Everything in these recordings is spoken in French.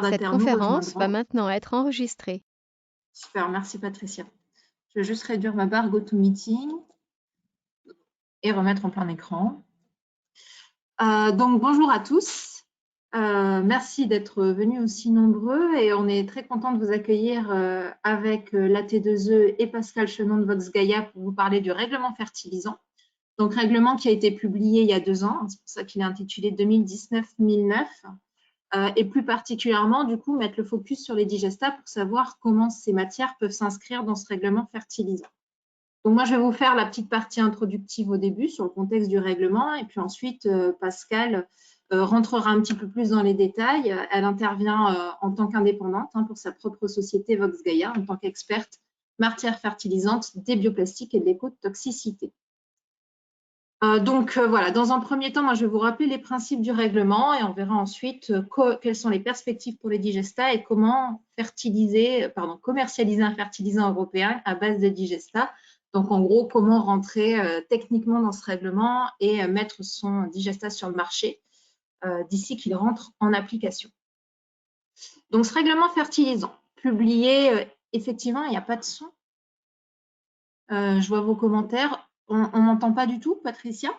Cette nous conférence va rejoindront. maintenant être enregistrée. Super, merci Patricia. Je vais juste réduire ma barre GoToMeeting et remettre en plein écran. Donc bonjour à tous. Merci d'être venus aussi nombreux et on est très content de vous accueillir avec l'AT2E et Pascal Chenon de Vox-Gaia pour vous parler du règlement fertilisant. Donc règlement qui a été publié il y a 2 ans, c'est pour ça qu'il est intitulé 2019-1009. Et plus particulièrement, du coup, mettre le focus sur les digestats pour savoir comment ces matières peuvent s'inscrire dans ce règlement fertilisant. Donc moi, je vais vous faire la petite partie introductive au début sur le contexte du règlement et puis ensuite, Pascal rentrera un petit peu plus dans les détails. Elle intervient en tant qu'indépendante pour sa propre société Vox-Gaia, en tant qu'experte matières fertilisantes, des bioplastiques et de l'écotoxicité. Voilà, dans un premier temps, moi, je vais vous rappeler les principes du règlement et on verra ensuite quelles sont les perspectives pour les digestats et comment commercialiser un fertilisant européen à base de digestats. Donc, en gros, comment rentrer techniquement dans ce règlement et mettre son digestat sur le marché d'ici qu'il rentre en application. Donc, ce règlement fertilisant, publié, effectivement, il n'y a pas de son. Je vois vos commentaires. On n'entend pas du tout, Patricia ?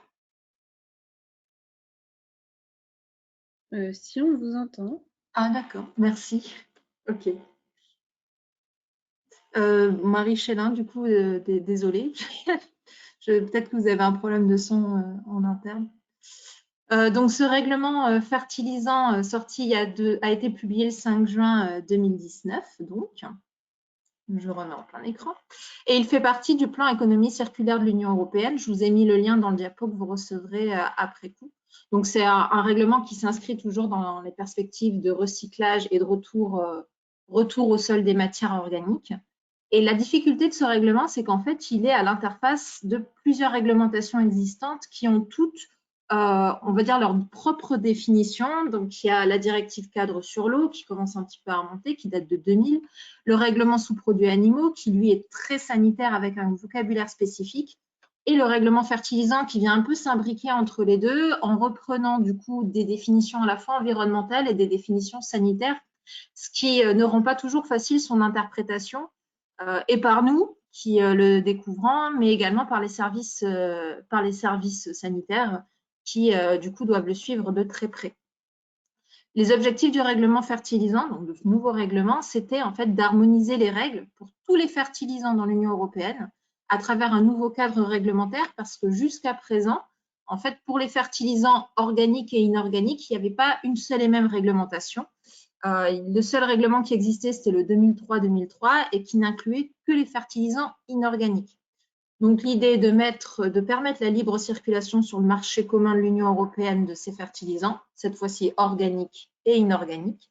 Si on vous entend. Ah d'accord, merci. Ok. Marie Chélin, du coup, désolée. Peut-être que vous avez un problème de son en interne. Donc, ce règlement fertilisant sorti a été publié le 5 juin 2019, donc. Je remets en plein écran. Et il fait partie du plan économie circulaire de l'Union européenne. Je vous ai mis le lien dans le diapo que vous recevrez après coup. Donc, c'est un règlement qui s'inscrit toujours dans les perspectives de recyclage et de retour au sol des matières organiques. Et la difficulté de ce règlement, c'est qu'en fait, il est à l'interface de plusieurs réglementations existantes qui ont toutes, on va dire, leur propre définition. Donc, il y a la directive cadre sur l'eau qui commence un petit peu à remonter, qui date de 2000, le règlement sous produits animaux qui, lui, est très sanitaire avec un vocabulaire spécifique, et le règlement fertilisant qui vient un peu s'imbriquer entre les deux en reprenant, du coup, des définitions à la fois environnementales et des définitions sanitaires, ce qui ne rend pas toujours facile son interprétation. Et par nous qui le découvrons, mais également par les services sanitaires qui, du coup, doivent le suivre de très près. Les objectifs du règlement fertilisant, donc de ce nouveau règlement, c'était en fait d'harmoniser les règles pour tous les fertilisants dans l'Union européenne à travers un nouveau cadre réglementaire parce que jusqu'à présent, en fait, pour les fertilisants organiques et inorganiques, il n'y avait pas une seule et même réglementation. Le seul règlement qui existait, c'était le 2003-2003 et qui n'incluait que les fertilisants inorganiques. Donc, l'idée est de permettre la libre circulation sur le marché commun de l'Union européenne de ces fertilisants, cette fois-ci organiques et inorganiques,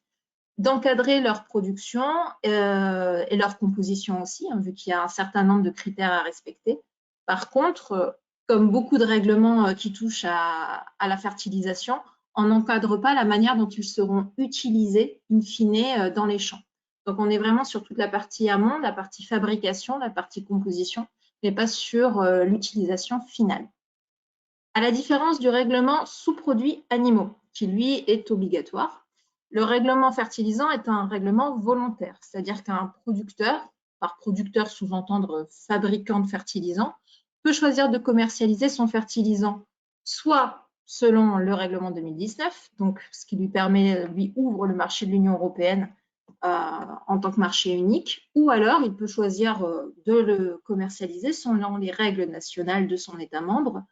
d'encadrer leur production et leur composition aussi, vu qu'il y a un certain nombre de critères à respecter. Par contre, comme beaucoup de règlements qui touchent à la fertilisation, on n'encadre pas la manière dont ils seront utilisés, in fine, dans les champs. Donc, on est vraiment sur toute la partie amont, la partie fabrication, la partie composition, mais pas sur l'utilisation finale. À la différence du règlement sous-produits animaux, qui lui est obligatoire, le règlement fertilisant est un règlement volontaire, c'est-à-dire qu'un producteur, par producteur sous-entendre fabricant de fertilisants, peut choisir de commercialiser son fertilisant soit selon le règlement 2019, donc ce qui lui ouvre le marché de l'Union européenne en tant que marché unique, ou alors il peut choisir de le commercialiser selon les règles nationales de son État membre,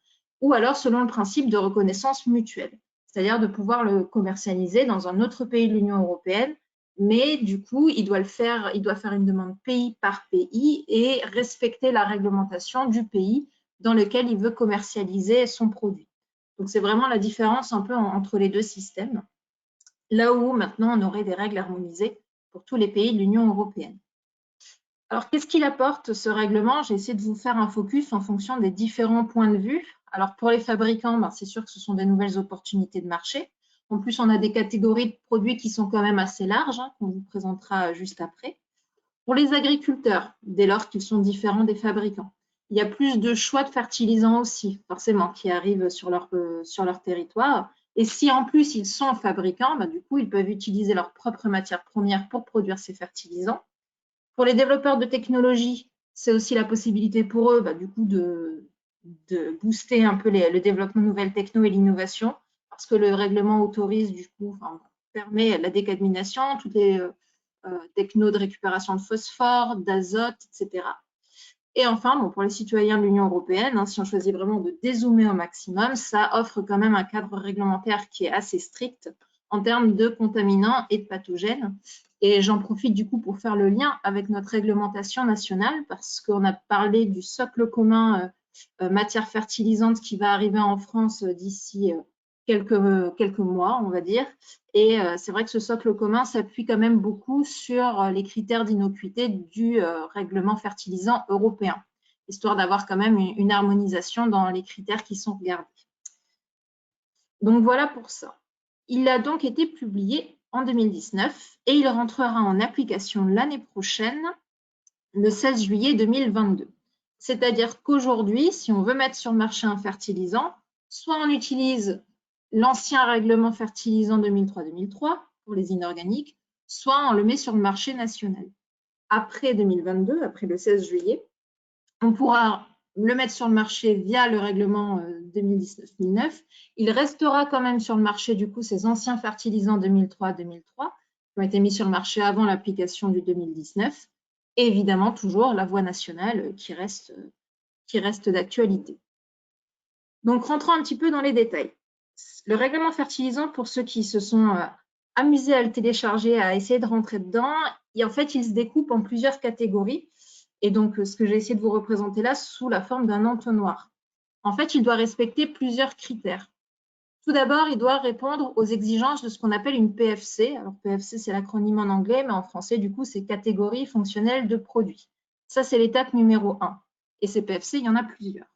ou alors selon le principe de reconnaissance mutuelle, c'est-à-dire de pouvoir le commercialiser dans un autre pays de l'Union européenne, mais du coup, il doit faire une demande pays par pays et respecter la réglementation du pays dans lequel il veut commercialiser son produit. Donc, c'est vraiment la différence un peu entre les deux systèmes, là où maintenant on aurait des règles harmonisées pour tous les pays de l'Union européenne. Alors, qu'est-ce qu'il apporte ce règlement? J'ai essayé de vous faire un focus en fonction des différents points de vue. Alors, pour les fabricants, c'est sûr que ce sont des nouvelles opportunités de marché. En plus, on a des catégories de produits qui sont quand même assez larges, qu'on vous présentera juste après. Pour les agriculteurs, dès lors qu'ils sont différents des fabricants, il y a plus de choix de fertilisants aussi, forcément, qui arrivent sur leur territoire. Et si en plus ils sont fabricants, du coup, ils peuvent utiliser leurs propres matières premières pour produire ces fertilisants. Pour les développeurs de technologie, c'est aussi la possibilité pour eux, du coup, de booster un peu le développement de nouvelles techno et l'innovation, parce que le règlement autorise, du coup, permet la décontamination, toutes les technos de récupération de phosphore, d'azote, etc. Et enfin, pour les citoyens de l'Union européenne, si on choisit vraiment de dézoomer au maximum, ça offre quand même un cadre réglementaire qui est assez strict en termes de contaminants et de pathogènes. Et j'en profite du coup pour faire le lien avec notre réglementation nationale, parce qu'on a parlé du socle commun matières fertilisantes qui va arriver en France d'ici quelques mois, on va dire. Et c'est vrai que ce socle commun s'appuie quand même beaucoup sur les critères d'innocuité du règlement fertilisant européen, histoire d'avoir quand même une harmonisation dans les critères qui sont regardés. Donc voilà pour ça. Il a donc été publié en 2019 et il rentrera en application l'année prochaine, le 16 juillet 2022. C'est-à-dire qu'aujourd'hui, si on veut mettre sur le marché un fertilisant, soit on utilise l'ancien règlement fertilisant 2003-2003 pour les inorganiques, soit on le met sur le marché national. Après 2022, après le 16 juillet, on pourra le mettre sur le marché via le règlement 2019-2009. Il restera quand même sur le marché, du coup, ces anciens fertilisants 2003-2003 qui ont été mis sur le marché avant l'application du 2019. Et évidemment, toujours la voie nationale qui reste d'actualité. Donc, rentrons un petit peu dans les détails. Le règlement fertilisant, pour ceux qui se sont amusés à le télécharger, à essayer de rentrer dedans, en fait, il se découpe en plusieurs catégories. Et donc, ce que j'ai essayé de vous représenter là sous la forme d'un entonnoir. En fait, il doit respecter plusieurs critères. Tout d'abord, il doit répondre aux exigences de ce qu'on appelle une PFC. Alors, PFC, c'est l'acronyme en anglais, mais en français, du coup, c'est catégorie fonctionnelle de produits. Ça, c'est l'étape numéro 1. Et ces PFC, il y en a plusieurs.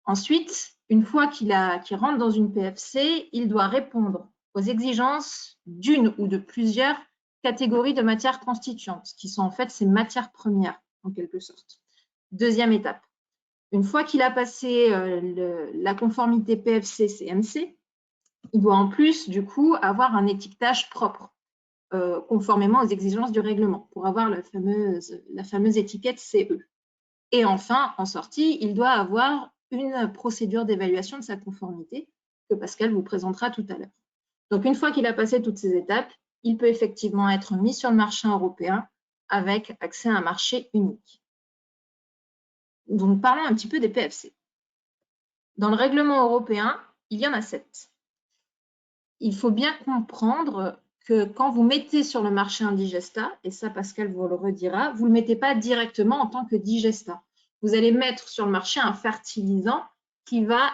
Ensuite, une fois qu'il rentre dans une PFC, il doit répondre aux exigences d'une ou de plusieurs catégories de matières constituantes, qui sont en fait ces matières premières, en quelque sorte. Deuxième étape. Une fois qu'il a passé la conformité PFC-CMC, il doit en plus, du coup, avoir un étiquetage propre, conformément aux exigences du règlement, pour avoir la fameuse étiquette CE. Et enfin, en sortie, il doit avoir une procédure d'évaluation de sa conformité que Pascal vous présentera tout à l'heure. Donc, une fois qu'il a passé toutes ces étapes, il peut effectivement être mis sur le marché européen avec accès à un marché unique. Donc, parlons un petit peu des PFC. Dans le règlement européen, il y en a 7. Il faut bien comprendre que quand vous mettez sur le marché un digesta, et ça Pascal vous le redira, vous ne le mettez pas directement en tant que digesta. Vous allez mettre sur le marché un fertilisant qui va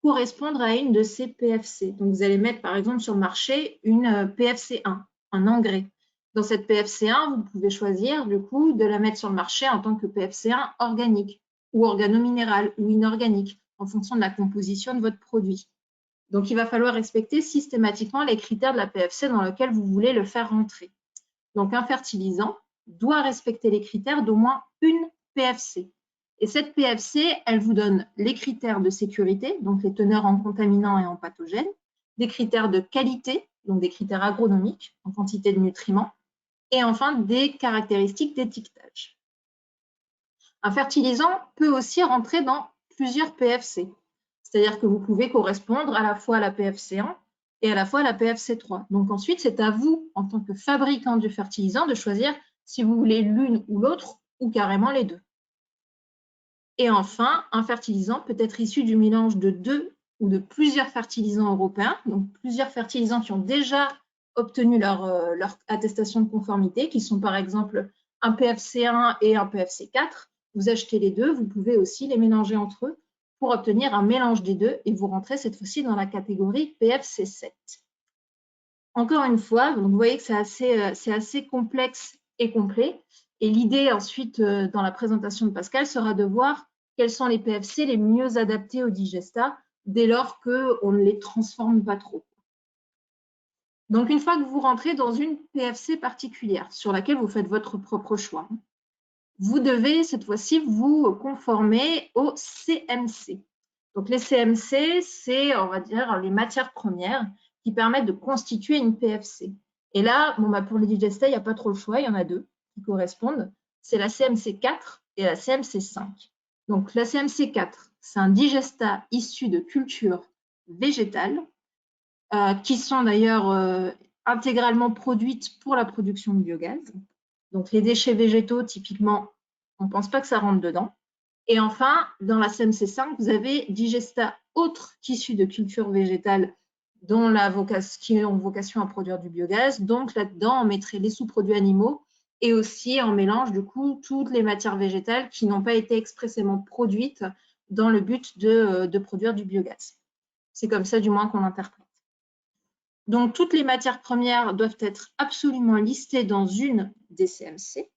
correspondre à une de ces PFC. Donc, vous allez mettre par exemple sur le marché une PFC1, un engrais. Dans cette PFC1, vous pouvez choisir du coup de la mettre sur le marché en tant que PFC1 organique ou organominéral ou inorganique en fonction de la composition de votre produit. Donc, il va falloir respecter systématiquement les critères de la PFC dans lequel vous voulez le faire rentrer. Donc, un fertilisant doit respecter les critères d'au moins une PFC. Et cette PFC, elle vous donne les critères de sécurité, donc les teneurs en contaminants et en pathogènes, des critères de qualité, donc des critères agronomiques en quantité de nutriments, et enfin des caractéristiques d'étiquetage. Un fertilisant peut aussi rentrer dans plusieurs PFC. C'est-à-dire que vous pouvez correspondre à la fois à la PFC1 et à la fois à la PFC3. Donc ensuite, c'est à vous, en tant que fabricant du fertilisant, de choisir si vous voulez l'une ou l'autre ou carrément les deux. Et enfin, un fertilisant peut être issu du mélange de 2 ou de plusieurs fertilisants européens, donc plusieurs fertilisants qui ont déjà obtenu leur attestation de conformité, qui sont par exemple un PFC1 et un PFC4. Vous achetez les deux, vous pouvez aussi les mélanger entre eux pour obtenir un mélange des deux et vous rentrez cette fois-ci dans la catégorie PFC7. Encore une fois, vous voyez que c'est assez complexe et complet. Et l'idée ensuite, dans la présentation de Pascal, sera de voir quels sont les PFC les mieux adaptés au digesta dès lors qu'on ne les transforme pas trop. Donc, une fois que vous rentrez dans une PFC particulière sur laquelle vous faites votre propre choix, vous devez cette fois-ci vous conformer au CMC. Donc les CMC, c'est, on va dire, les matières premières qui permettent de constituer une PFC. Et là, bon, bah, pour les digestats, il n'y a pas trop le choix, il y en a deux qui correspondent. C'est la CMC 4 et la CMC 5. Donc la CMC 4, c'est un digestat issu de cultures végétales, qui sont d'ailleurs intégralement produites pour la production de biogaz. Donc les déchets végétaux, typiquement, on ne pense pas que ça rentre dedans. Et enfin, dans la CMC5, vous avez digestats autres qu'issus de cultures végétales qui ont vocation à produire du biogaz. Donc là-dedans, on mettrait les sous-produits animaux et aussi on mélange du coup toutes les matières végétales qui n'ont pas été expressément produites dans le but de produire du biogaz. C'est comme ça du moins qu'on l'interprète. Donc toutes les matières premières doivent être absolument listées dans une des CMC.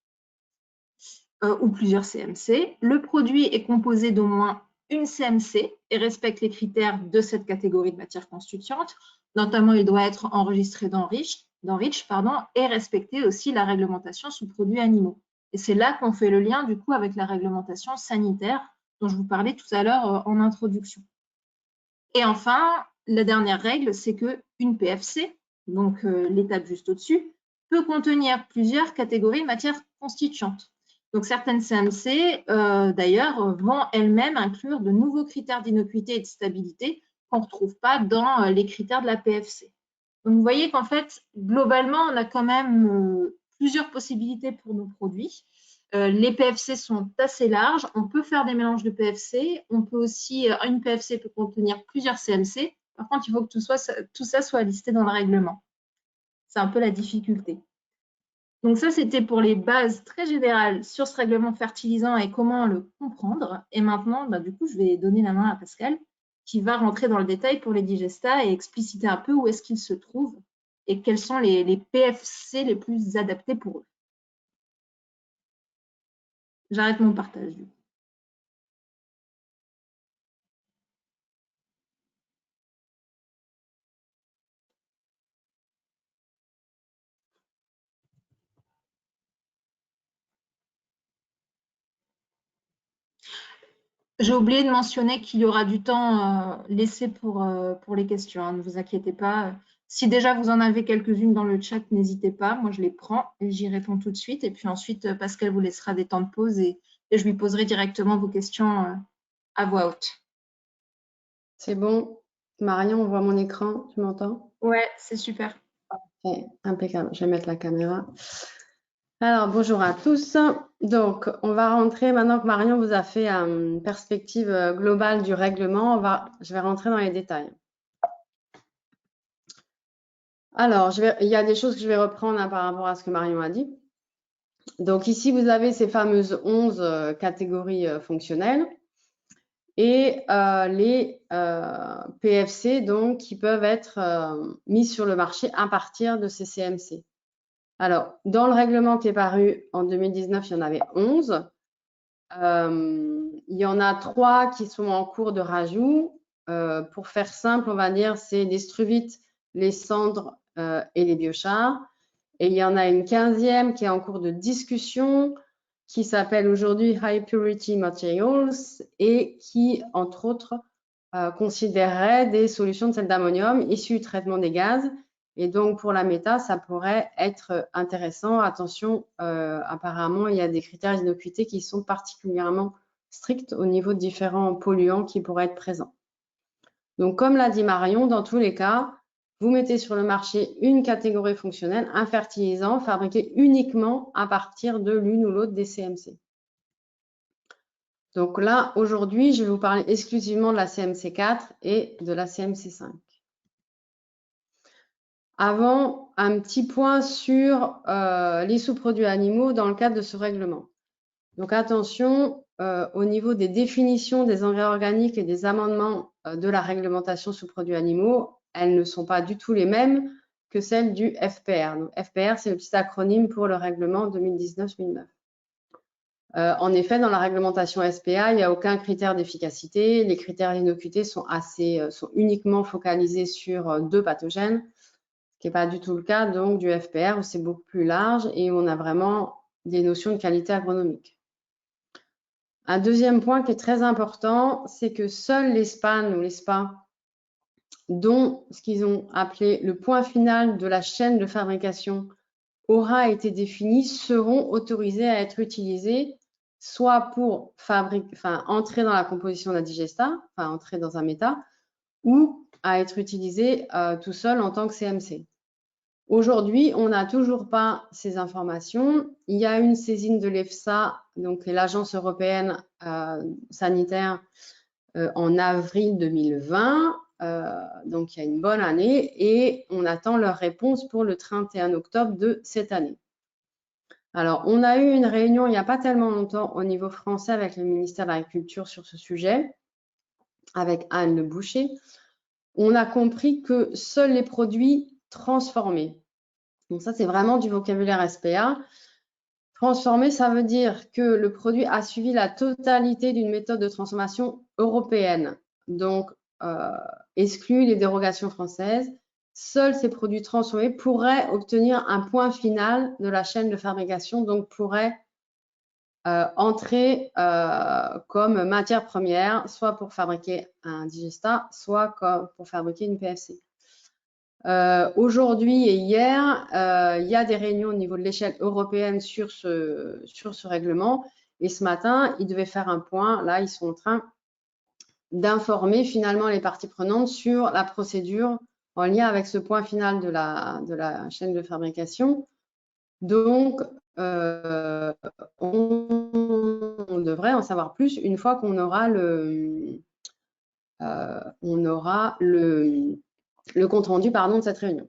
Ou plusieurs CMC. Le produit est composé d'au moins une CMC et respecte les critères de cette catégorie de matières constituantes. Notamment, il doit être enregistré dans REACH et respecter aussi la réglementation sous produits animaux. Et c'est là qu'on fait le lien du coup avec la réglementation sanitaire dont je vous parlais tout à l'heure en introduction. Et enfin, la dernière règle, c'est qu'une PFC, donc l'étape juste au-dessus, peut contenir plusieurs catégories de matières constituantes. Donc certaines CMC, d'ailleurs, vont elles-mêmes inclure de nouveaux critères d'innocuité et de stabilité qu'on ne retrouve pas dans les critères de la PFC. Donc vous voyez qu'en fait, globalement, on a quand même plusieurs possibilités pour nos produits. Les PFC sont assez larges. On peut faire des mélanges de PFC. On peut aussi, une PFC peut contenir plusieurs CMC. Par contre, il faut que tout ça soit listé dans le règlement. C'est un peu la difficulté. Donc ça, c'était pour les bases très générales sur ce règlement fertilisant et comment le comprendre. Et maintenant, du coup, je vais donner la main à Pascal qui va rentrer dans le détail pour les digestats et expliciter un peu où est-ce qu'ils se trouvent et quels sont les PFC les plus adaptés pour eux. J'arrête mon partage du coup. J'ai oublié de mentionner qu'il y aura du temps laissé pour les questions. Hein, ne vous inquiétez pas. Si déjà vous en avez quelques-unes dans le chat, n'hésitez pas. Moi, je les prends et j'y réponds tout de suite. Et puis ensuite, Pascal vous laissera des temps de pause et je lui poserai directement vos questions à voix haute. C'est bon. Marion, on voit mon écran. Tu m'entends? Ouais, c'est super. Okay, impeccable. Je vais mettre la caméra. Alors, bonjour à tous. Donc, on va rentrer, maintenant que Marion vous a fait une perspective globale du règlement, je vais rentrer dans les détails. Alors, il y a des choses que je vais reprendre par rapport à ce que Marion a dit. Donc, ici, vous avez ces fameuses 11 catégories fonctionnelles et les PFC, donc, qui peuvent être mis sur le marché à partir de ces CMC. Alors, dans le règlement qui est paru en 2019, il y en avait 11. Il y en a 3 qui sont en cours de rajout. Pour faire simple, on va dire, c'est les struvites, les cendres et les biochars. Et il y en a une 15e qui est en cours de discussion, qui s'appelle aujourd'hui High Purity Materials et qui, entre autres, considérerait des solutions de sel d'ammonium issues du traitement des gaz. Et donc, pour la méta, ça pourrait être intéressant. Attention, apparemment, il y a des critères d'innocuité qui sont particulièrement stricts au niveau de différents polluants qui pourraient être présents. Donc, comme l'a dit Marion, dans tous les cas, vous mettez sur le marché une catégorie fonctionnelle, un fertilisant fabriqué uniquement à partir de l'une ou l'autre des CMC. Donc là, aujourd'hui, je vais vous parler exclusivement de la CMC4 et de la CMC5. Avant, un petit point sur les sous-produits animaux dans le cadre de ce règlement. Donc attention, au niveau des définitions des engrais organiques et des amendements de la réglementation sous-produits animaux, elles ne sont pas du tout les mêmes que celles du FPR. Donc, FPR, c'est le petit acronyme pour le règlement 2019-2009. En effet, dans la réglementation SPA, il n'y a aucun critère d'efficacité. Les critères d'innocuité sont uniquement focalisés sur 2 pathogènes, ce qui n'est pas du tout le cas donc du FPR où c'est beaucoup plus large et on a vraiment des notions de qualité agronomique. Un deuxième point qui est très important, c'est que seuls les SPAN ou les SPA, dont ce qu'ils ont appelé le point final de la chaîne de fabrication aura été défini, seront autorisés à être utilisés soit pour entrer dans la composition d'un digestat, enfin entrer dans un méta, ou à être utilisés tout seul en tant que CMC. Aujourd'hui, on n'a toujours pas ces informations. Il y a une saisine de l'EFSA, donc l'Agence européenne sanitaire, en avril 2020. Donc, il y a une bonne année et on attend leur réponse pour le 31 octobre de cette année. Alors, on a eu une réunion il n'y a pas tellement longtemps au niveau français avec le ministère de l'Agriculture sur ce sujet, avec Anne Le Boucher. On a compris que seuls les produits transformés, donc ça c'est vraiment du vocabulaire SPA, transformé, ça veut dire que le produit a suivi la totalité d'une méthode de transformation européenne, donc exclut les dérogations françaises. Seuls ces produits transformés pourraient obtenir un point final de la chaîne de fabrication, donc pourraient entrer comme matière première, soit pour fabriquer un digestat, soit pour fabriquer une PFC. Aujourd'hui et hier, il y a des réunions au niveau de l'échelle européenne sur ce règlement. Et ce matin, ils devaient faire un point. Là, ils sont en train d'informer finalement les parties prenantes sur la procédure en lien avec ce point final de la chaîne de fabrication. Donc, on devrait en savoir plus une fois qu'on aura le compte rendu de cette réunion.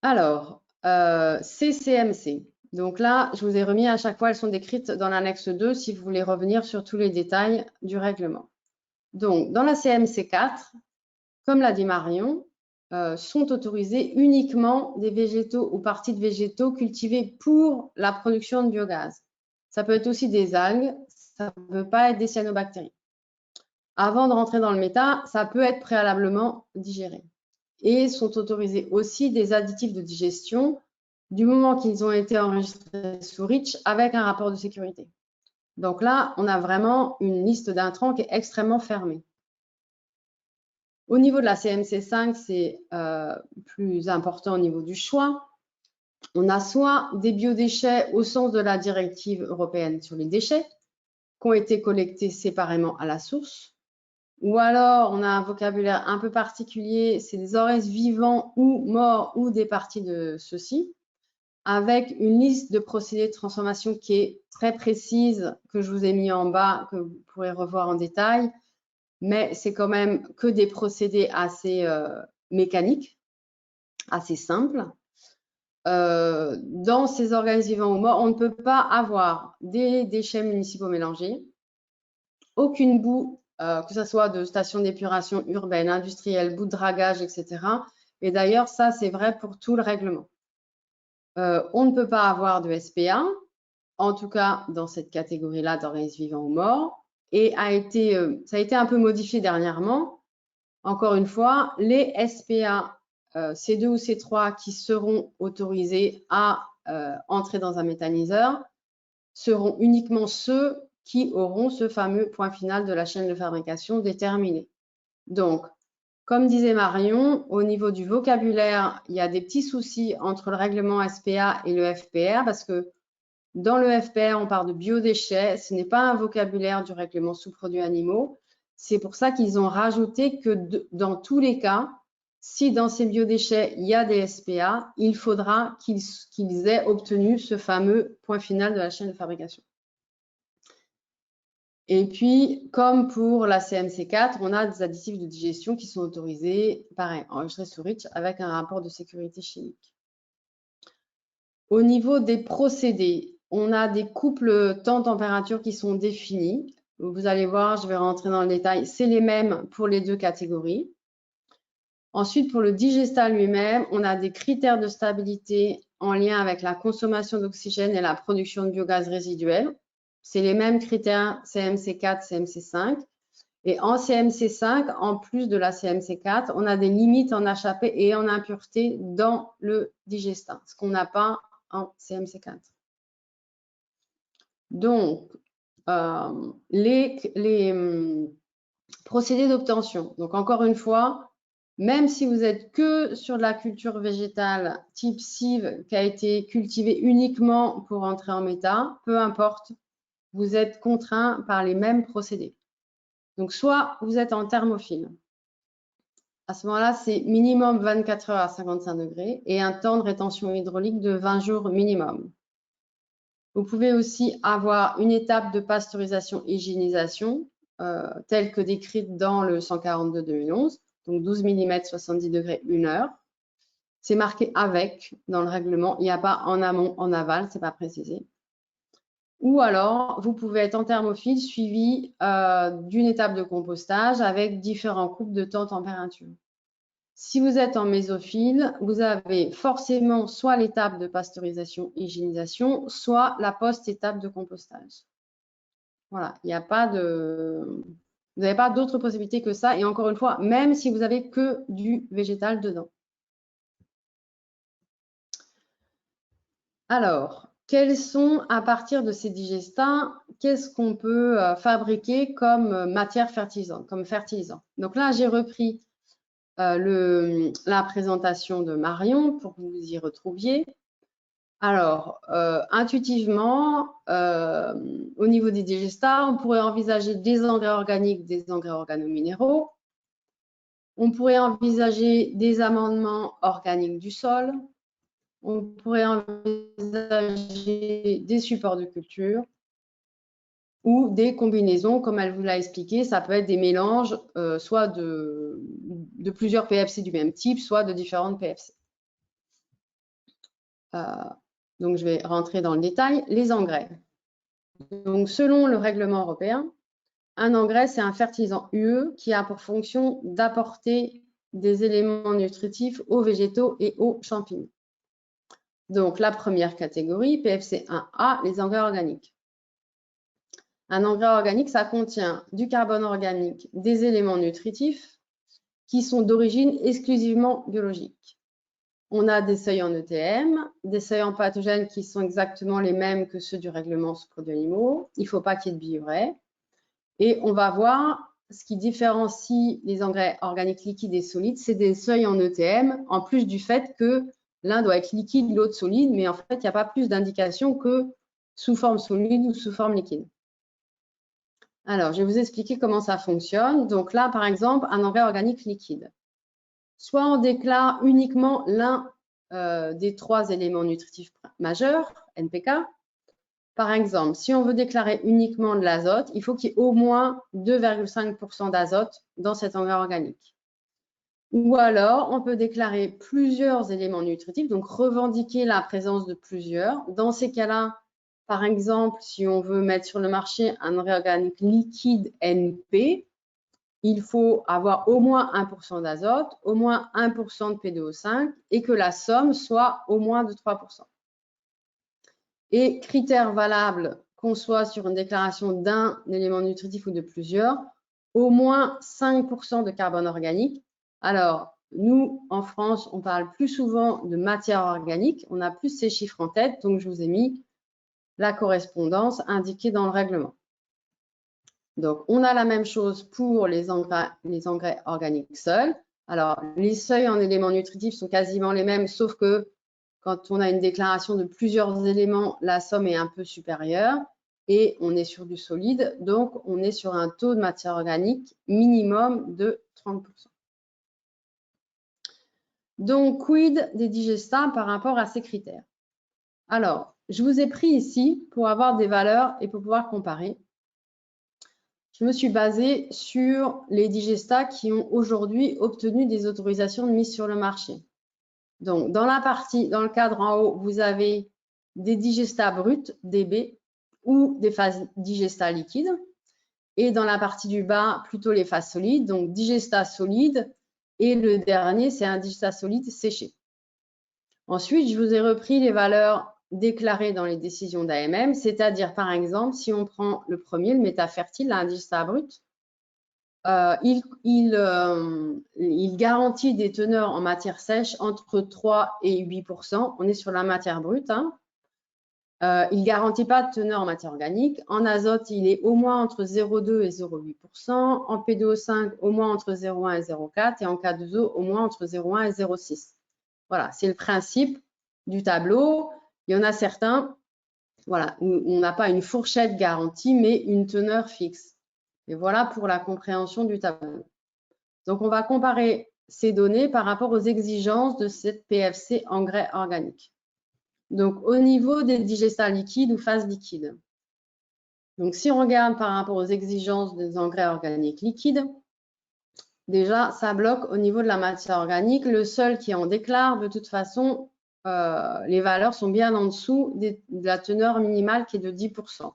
Alors, CCMC. Donc là, je vous ai remis à chaque fois, elles sont décrites dans l'annexe 2 si vous voulez revenir sur tous les détails du règlement. Donc, dans la CMC 4, comme l'a dit Marion, sont autorisés uniquement des végétaux ou parties de végétaux cultivés pour la production de biogaz. Ça peut être aussi des algues, ça ne peut pas être des cyanobactéries. Avant de rentrer dans le méta, ça peut être préalablement digéré. Et sont autorisés aussi des additifs de digestion du moment qu'ils ont été enregistrés sous REACH avec un rapport de sécurité. Donc là, on a vraiment une liste d'intrants qui est extrêmement fermée. Au niveau de la CMC5, c'est plus important au niveau du choix. On a soit des biodéchets au sens de la directive européenne sur les déchets qui ont été collectés séparément à la source, ou alors on a un vocabulaire un peu particulier, c'est des organismes vivants ou morts ou des parties de ceux-ci, avec une liste de procédés de transformation qui est très précise, que je vous ai mis en bas, que vous pourrez revoir en détail, mais c'est quand même que des procédés assez mécaniques, assez simples. Dans ces organismes vivants ou morts, on ne peut pas avoir des déchets municipaux mélangés, aucune boue, que ce soit de stations d'épuration urbaine, industrielle, boue de dragage, etc. Et d'ailleurs, ça, c'est vrai pour tout le règlement. On ne peut pas avoir de SPA, en tout cas dans cette catégorie-là d'organismes vivants ou morts, et ça a été un peu modifié dernièrement. Encore une fois, les SPA C2 ou C3 qui seront autorisés à entrer dans un méthaniseur seront uniquement ceux qui auront ce fameux point final de la chaîne de fabrication déterminé. Donc, comme disait Marion, au niveau du vocabulaire, il y a des petits soucis entre le règlement SPA et le FPR parce que dans le FPR, on parle de biodéchets. Ce n'est pas un vocabulaire du règlement sous-produits animaux. C'est pour ça qu'ils ont rajouté que dans tous les cas, si dans ces biodéchets, il y a des SPA, il faudra qu'ils aient obtenu ce fameux point final de la chaîne de fabrication. Et puis, comme pour la CMC4, on a des additifs de digestion qui sont autorisés, pareil, enregistrés sous REACH avec un rapport de sécurité chimique. Au niveau des procédés, on a des couples temps-température qui sont définis. Vous allez voir, je vais rentrer dans le détail, c'est les mêmes pour les deux catégories. Ensuite, pour le digestat lui-même, on a des critères de stabilité en lien avec la consommation d'oxygène et la production de biogaz résiduel. C'est les mêmes critères CMC4, CMC5. Et en CMC5, en plus de la CMC4, on a des limites en HAP et en impureté dans le digestat, ce qu'on n'a pas en CMC4. Donc, les procédés d'obtention. Donc, encore une fois, même si vous êtes que sur de la culture végétale type cive qui a été cultivée uniquement pour entrer en méta, peu importe, vous êtes contraint par les mêmes procédés. Donc, soit vous êtes en thermophile. À ce moment-là, c'est minimum 24 heures à 55 degrés et un temps de rétention hydraulique de 20 jours minimum. Vous pouvez aussi avoir une étape de pasteurisation et hygiénisation telle que décrite dans le 142-2011, donc 12 mm 70 degrés 1 heure. C'est marqué avec dans le règlement, il n'y a pas en amont, en aval, c'est pas précisé. Ou alors, vous pouvez être en thermophile suivi d'une étape de compostage avec différents coupes de temps-température. Si vous êtes en mésophile, vous avez forcément soit l'étape de pasteurisation, hygiénisation, soit la post-étape de compostage. Voilà, il n'y a pas de... Vous n'avez pas d'autres possibilités que ça. Et encore une fois, même si vous n'avez que du végétal dedans. Alors, quels sont, à partir de ces digestats, qu'est-ce qu'on peut fabriquer comme matière fertilisante, comme fertilisant? Donc là, j'ai repris la présentation de Marion pour que vous y retrouviez. Alors, intuitivement, au niveau des digestats, on pourrait envisager des engrais organiques, des engrais organominéraux. On pourrait envisager des amendements organiques du sol. On pourrait envisager des supports de culture ou des combinaisons, comme elle vous l'a expliqué. Ça peut être des mélanges, soit de plusieurs PFC du même type, soit de différentes PFC. Donc, je vais rentrer dans le détail. Les engrais. Donc, selon le règlement européen, un engrais, c'est un fertilisant UE qui a pour fonction d'apporter des éléments nutritifs aux végétaux et aux champignons. Donc, la première catégorie, PFC 1A, les engrais organiques. Un engrais organique, ça contient du carbone organique, des éléments nutritifs qui sont d'origine exclusivement biologique. On a des seuils en ETM, des seuils en pathogènes qui sont exactement les mêmes que ceux du règlement sur produits animaux. Il ne faut pas qu'il y ait de biuret. Et on va voir ce qui différencie les engrais organiques liquides et solides, c'est des seuils en ETM, en plus du fait que l'un doit être liquide, l'autre solide, mais en fait, il n'y a pas plus d'indication que sous forme solide ou sous forme liquide. Alors, je vais vous expliquer comment ça fonctionne. Donc là, par exemple, un engrais organique liquide. Soit on déclare uniquement l'un des 3 éléments nutritifs majeurs, NPK. Par exemple, si on veut déclarer uniquement de l'azote, il faut qu'il y ait au moins 2,5% d'azote dans cet engrais organique. Ou alors, on peut déclarer plusieurs éléments nutritifs, donc revendiquer la présence de plusieurs. Dans ces cas-là, par exemple, si on veut mettre sur le marché un engrais organique liquide NP, il faut avoir au moins 1% d'azote, au moins 1% de P2O5 et que la somme soit au moins de 3%. Et critère valable qu'on soit sur une déclaration d'un élément nutritif ou de plusieurs, au moins 5% de carbone organique. Alors, nous, en France, on parle plus souvent de matière organique. On a plus ces chiffres en tête, donc je vous ai mis la correspondance indiquée dans le règlement. Donc, on a la même chose pour les engrais organiques seuls. Alors, les seuils en éléments nutritifs sont quasiment les mêmes, sauf que quand on a une déclaration de plusieurs éléments, la somme est un peu supérieure et on est sur du solide. Donc, on est sur un taux de matière organique minimum de 30%. Donc, quid des digestats par rapport à ces critères? Alors, je vous ai pris ici pour avoir des valeurs et pour pouvoir comparer. Je me suis basée sur les digestats qui ont aujourd'hui obtenu des autorisations de mise sur le marché. Donc, dans le cadre en haut, vous avez des digestats bruts, DB, ou des phases digestats liquides. Et dans la partie du bas, plutôt les phases solides, donc digestats solides. Et le dernier, c'est un digestat solide séché. Ensuite, je vous ai repris les valeurs déclarées dans les décisions d'AMM, c'est-à-dire, par exemple, si on prend le premier, le métafertile, l'indigestat brut, il garantit des teneurs en matière sèche entre 3 et 8%. On est sur la matière brute. Hein. Il ne garantit pas de teneur en matière organique. En azote, il est au moins entre 0,2 et 0,8%. En P2O5, au moins entre 0,1 et 0,4. Et en K2O, au moins entre 0,1 et 0,6. Voilà, c'est le principe du tableau. Il y en a certains, voilà, où on n'a pas une fourchette garantie, mais une teneur fixe. Et voilà pour la compréhension du tableau. Donc, on va comparer ces données par rapport aux exigences de cette PFC engrais organique. Donc, au niveau des digestats liquides ou phases liquides. Donc, si on regarde par rapport aux exigences des engrais organiques liquides, déjà, ça bloque au niveau de la matière organique. Le seul qui en déclare, de toute façon, les valeurs sont bien en dessous de la teneur minimale qui est de 10%.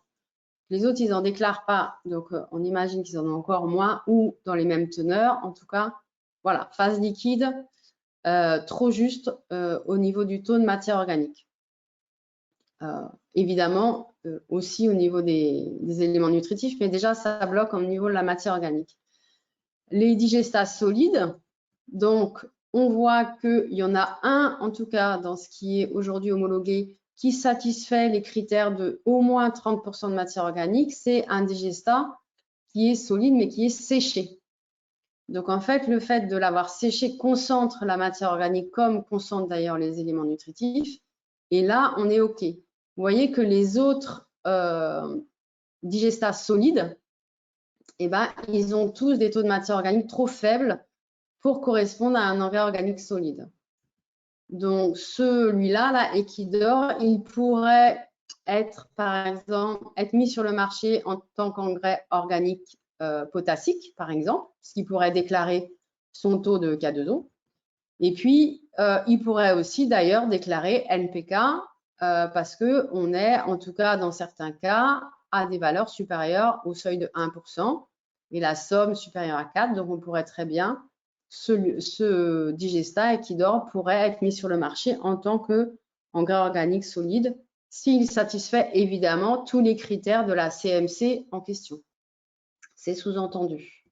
Les autres, ils n'en déclarent pas. Donc, on imagine qu'ils en ont encore moins ou dans les mêmes teneurs. En tout cas, voilà, phase liquide, trop juste au niveau du taux de matière organique. Évidemment, aussi au niveau des éléments nutritifs, mais déjà, ça bloque au niveau de la matière organique. Les digestats solides, donc, on voit qu'il y en a un, en tout cas, dans ce qui est aujourd'hui homologué, qui satisfait les critères de au moins 30% de matière organique. C'est un digestat qui est solide, mais qui est séché. Donc, en fait, le fait de l'avoir séché concentre la matière organique comme concentre d'ailleurs les éléments nutritifs. Et là, on est OK. Vous voyez que les autres digestats solides, eh ben, ils ont tous des taux de matière organique trop faibles pour correspondre à un engrais organique solide. Donc, celui-là, là, Equidor, il pourrait être, par exemple, être mis sur le marché en tant qu'engrais organique potassique, par exemple, ce qui pourrait déclarer son taux de K2O. Et puis, il pourrait aussi d'ailleurs déclarer NPK parce qu'on est, en tout cas dans certains cas, à des valeurs supérieures au seuil de 1% et la somme supérieure à 4. Donc, on pourrait très bien, ce digestat Equidor pourrait être mis sur le marché en tant qu'engrais organique solide s'il satisfait évidemment tous les critères de la CMC en question. C'est sous-entendu.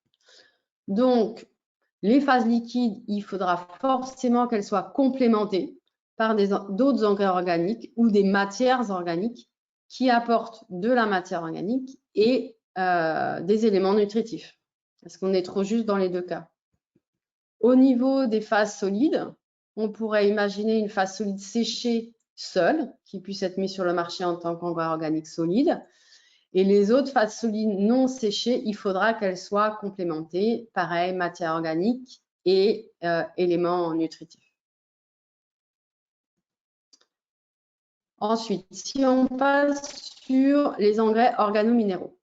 Donc, les phases liquides, il faudra forcément qu'elles soient complémentées par d'autres engrais organiques ou des matières organiques qui apportent de la matière organique et des éléments nutritifs. Parce qu'on est trop juste dans les deux cas. Au niveau des phases solides, on pourrait imaginer une phase solide séchée seule, qui puisse être mise sur le marché en tant qu'engrais organique solide. Et les autres phases solides non séchées, il faudra qu'elles soient complémentées, pareil, matière organique et éléments nutritifs. Ensuite, si on passe sur les engrais organominéraux.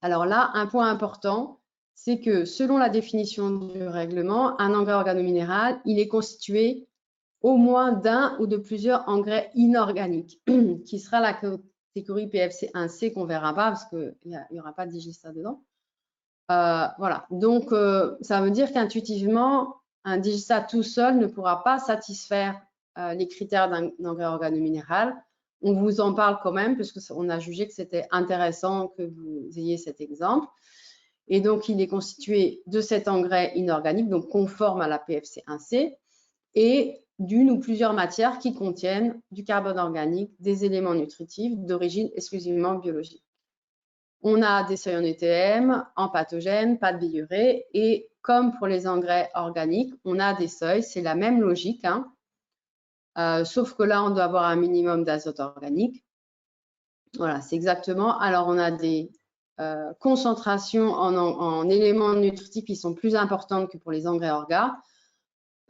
Alors là, un point important, c'est que selon la définition du règlement, un engrais organominéral, il est constitué au moins d'un ou de plusieurs engrais inorganiques, qui sera la catégorie PFC 1C qu'on ne verra pas parce qu'il n'y aura pas de digestat dedans. Voilà, donc ça veut dire qu'intuitivement, un digestat tout seul ne pourra pas satisfaire les critères d'un engrais organominéral. On vous en parle quand même parce qu'on a jugé que c'était intéressant que vous ayez cet exemple. Et donc, il est constitué de cet engrais inorganique, donc conforme à la PFC 1C, et d'une ou plusieurs matières qui contiennent du carbone organique, des éléments nutritifs d'origine exclusivement biologique. On a des seuils en ETM, en pathogène, pas de biurée, et comme pour les engrais organiques, on a des seuils, c'est la même logique, hein, sauf que là, on doit avoir un minimum d'azote organique. Voilà, c'est exactement. Alors, on a des concentrations en éléments nutritifs qui sont plus importantes que pour les engrais orga.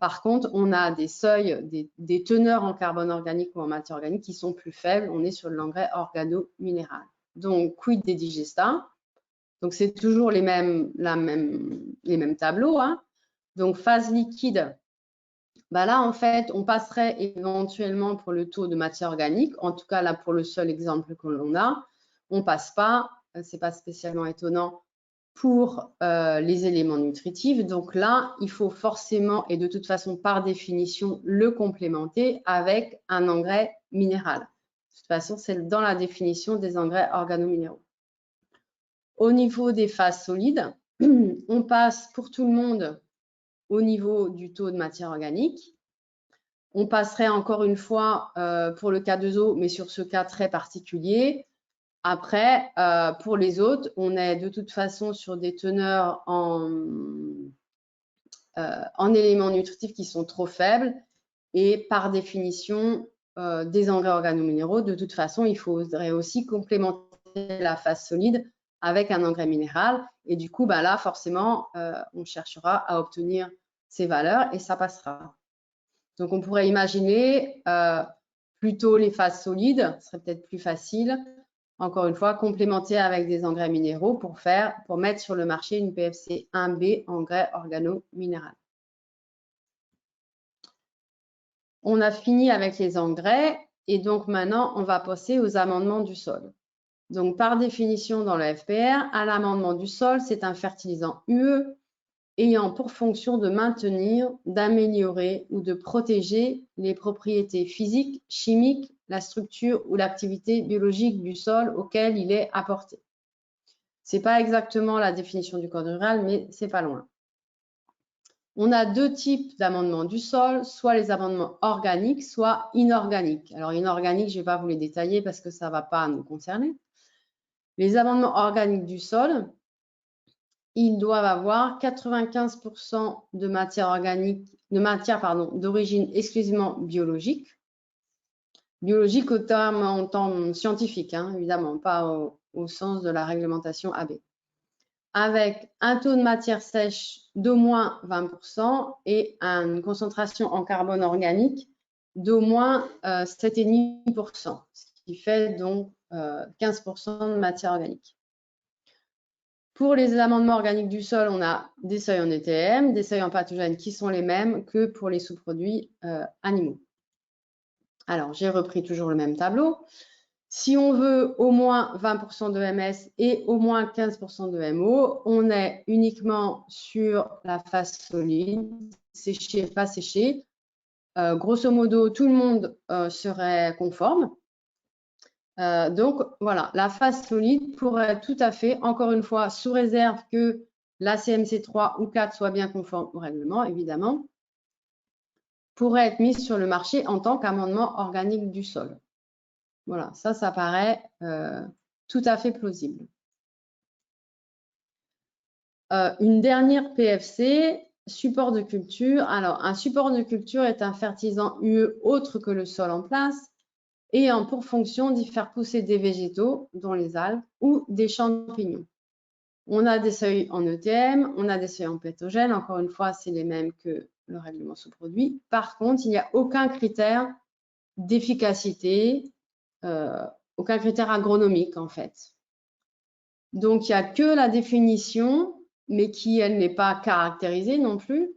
Par contre, on a des seuils, des teneurs en carbone organique ou en matière organique qui sont plus faibles. On est sur l'engrais organo-minéral. Donc, quid des digestats? Donc, c'est toujours les mêmes tableaux, hein. Donc, phase liquide, bah là, en fait, on passerait éventuellement pour le taux de matière organique. En tout cas, là, pour le seul exemple que l'on a, on ne passe pas, ce n'est pas spécialement étonnant, pour les éléments nutritifs. Donc là, il faut forcément, et de toute façon, par définition, le complémenter avec un engrais minéral. De toute façon, c'est dans la définition des engrais organominéraux. Au niveau des phases solides, on passe pour tout le monde au niveau du taux de matière organique. On passerait encore une fois pour le K2O, mais sur ce cas très particulier. Après, pour les autres, on est de toute façon sur des teneurs en éléments nutritifs qui sont trop faibles. Et par définition, des engrais organominéraux, de toute façon, il faudrait aussi complémenter la phase solide avec un engrais minéral. Et du coup, là, forcément, on cherchera à obtenir ces valeurs et ça passera. Donc, on pourrait imaginer plutôt les phases solides, ce serait peut-être plus facile. Encore une fois, complémenter avec des engrais minéraux pour mettre sur le marché une PFC 1B, engrais organo-minéral. On a fini avec les engrais et donc maintenant, on va passer aux amendements du sol. Donc, par définition, dans le FPR, un amendement du sol, c'est un fertilisant UE ayant pour fonction de maintenir, d'améliorer ou de protéger les propriétés physiques, chimiques, la structure ou l'activité biologique du sol auquel il est apporté. Ce n'est pas exactement la définition du code rural, mais c'est pas loin. On a deux types d'amendements du sol, soit les amendements organiques, soit inorganiques. Alors, inorganiques, je ne vais pas vous les détailler parce que ça ne va pas nous concerner. Les amendements organiques du sol, ils doivent avoir 95% de matière organique, d'origine exclusivement biologique. Biologique en termes scientifiques, évidemment, pas au sens de la réglementation AB. Avec un taux de matière sèche d'au moins 20% et une concentration en carbone organique d'au moins 7,5%, ce qui fait donc 15% de matière organique. Pour les amendements organiques du sol, on a des seuils en ETM, des seuils en pathogènes qui sont les mêmes que pour les sous-produits animaux. Alors, j'ai repris toujours le même tableau. Si on veut au moins 20% de MS et au moins 15% de MO, on est uniquement sur la phase solide, séchée, pas séchée. Grosso modo, tout le monde serait conforme. Donc, voilà, la phase solide pourrait tout à fait, encore une fois, sous réserve que la CMC 3 ou 4 soit bien conforme au règlement, évidemment, pourrait être mise sur le marché en tant qu'amendement organique du sol. Voilà, ça paraît tout à fait plausible. Une dernière PFC, support de culture. Alors, un support de culture est un fertilisant UE autre que le sol en place, ayant pour fonction d'y faire pousser des végétaux, dont les algues, ou des champignons. On a des seuils en ETM, on a des seuils en pathogènes. Encore une fois, c'est les mêmes que le règlement sous-produit. Par contre, il n'y a aucun critère d'efficacité, aucun critère agronomique, en fait. Donc, il n'y a que la définition, mais qui, elle, n'est pas caractérisée non plus,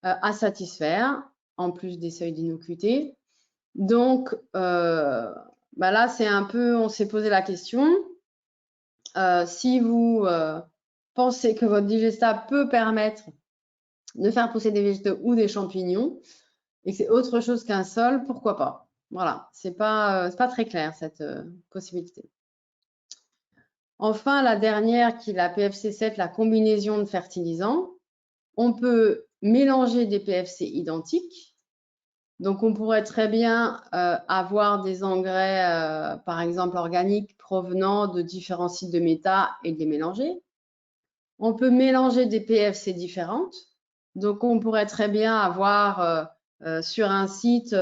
à satisfaire, en plus des seuils d'innocuité. Donc, là, c'est un peu, on s'est posé la question. Si vous pensez que votre digestat peut permettre de faire pousser des végétaux ou des champignons et que c'est autre chose qu'un sol, pourquoi pas? Voilà, c'est pas très clair cette possibilité. Enfin, la dernière qui est la PFC 7, la combinaison de fertilisants. On peut mélanger des PFC identiques. Donc, on pourrait très bien avoir des engrais, par exemple organiques, provenant de différents sites de méta et de les mélanger. On peut mélanger des PFC différentes. Donc, on pourrait très bien avoir sur un site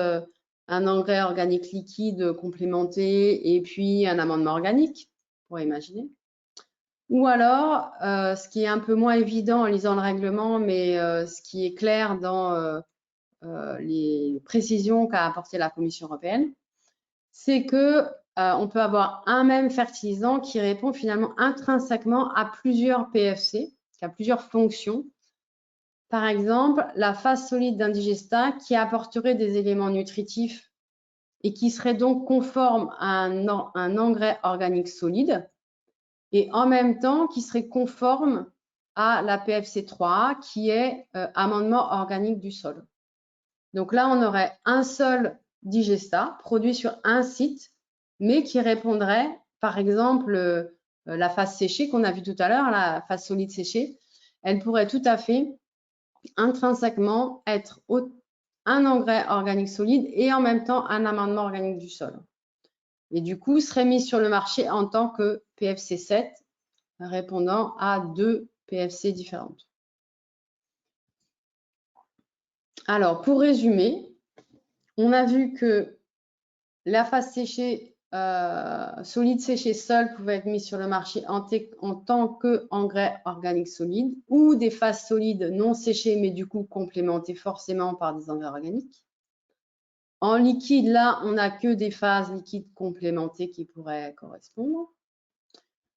un engrais organique liquide complémenté et puis un amendement organique, on pourrait imaginer. Ou alors, ce qui est un peu moins évident en lisant le règlement, mais ce qui est clair dans les précisions qu'a apporté la Commission européenne, c'est que on peut avoir un même fertilisant qui répond finalement intrinsèquement à plusieurs PFC, qui a plusieurs fonctions. Par exemple, la phase solide d'un digestat qui apporterait des éléments nutritifs et qui serait donc conforme à un engrais organique solide, et en même temps qui serait conforme à la PFC 3 qui est amendement organique du sol. Donc là, on aurait un seul digestat produit sur un site, mais qui répondrait, par exemple, la phase séchée qu'on a vue tout à l'heure, la phase solide séchée, elle pourrait tout à fait intrinsèquement être un engrais organique solide et en même temps un amendement organique du sol. Et du coup, serait mis sur le marché en tant que PFC 7, répondant à 2 PFC différentes. Alors, pour résumer, on a vu que la phase séchée solide séché seul pouvait être mis sur le marché en tant qu'engrais organique solide ou des phases solides non séchées mais du coup complémentées forcément par des engrais organiques. En liquide, là, on n'a que des phases liquides complémentées qui pourraient correspondre.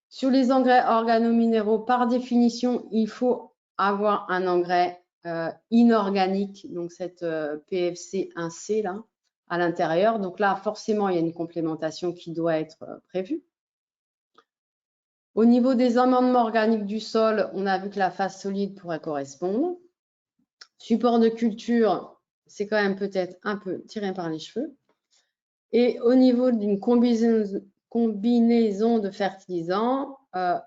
Sur les engrais organominéraux, par définition, il faut avoir un engrais inorganique, donc cette PFC 1C là, à l'intérieur. Donc là, forcément, il y a une complémentation qui doit être prévue. Au niveau des amendements organiques du sol, on a vu que la phase solide pourrait correspondre. Support de culture, c'est quand même peut-être un peu tiré par les cheveux. Et au niveau d'une combinaison de fertilisants,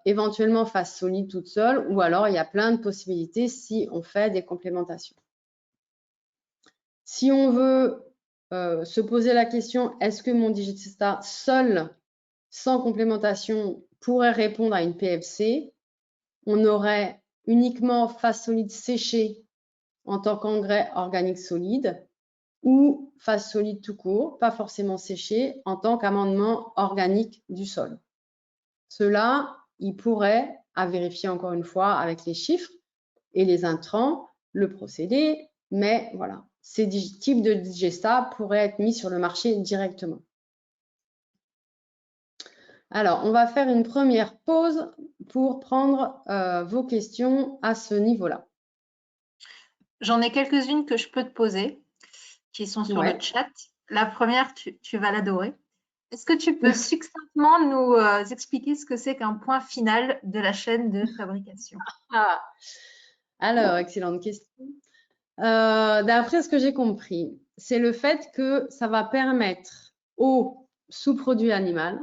éventuellement phase solide toute seule, ou alors il y a plein de possibilités si on fait des complémentations. Si on veut se poser la question, est-ce que mon digesta seul, sans complémentation, pourrait répondre à une PFC? On aurait uniquement phase solide séchée en tant qu'engrais organique solide ou phase solide tout court, pas forcément séché, en tant qu'amendement organique du sol. Cela, il pourrait, à vérifier encore une fois avec les chiffres et les intrants, le procédé, mais voilà, ces types de digesta pourraient être mis sur le marché directement. Alors, on va faire une première pause pour prendre vos questions à ce niveau-là. J'en ai quelques-unes que je peux te poser, qui sont sur le chat. La première, tu vas l'adorer. Est-ce que tu peux succinctement nous expliquer ce que c'est qu'un point final de la chaîne de fabrication? Alors, excellente question. D'après ce que j'ai compris, c'est le fait que ça va permettre au sous-produit animal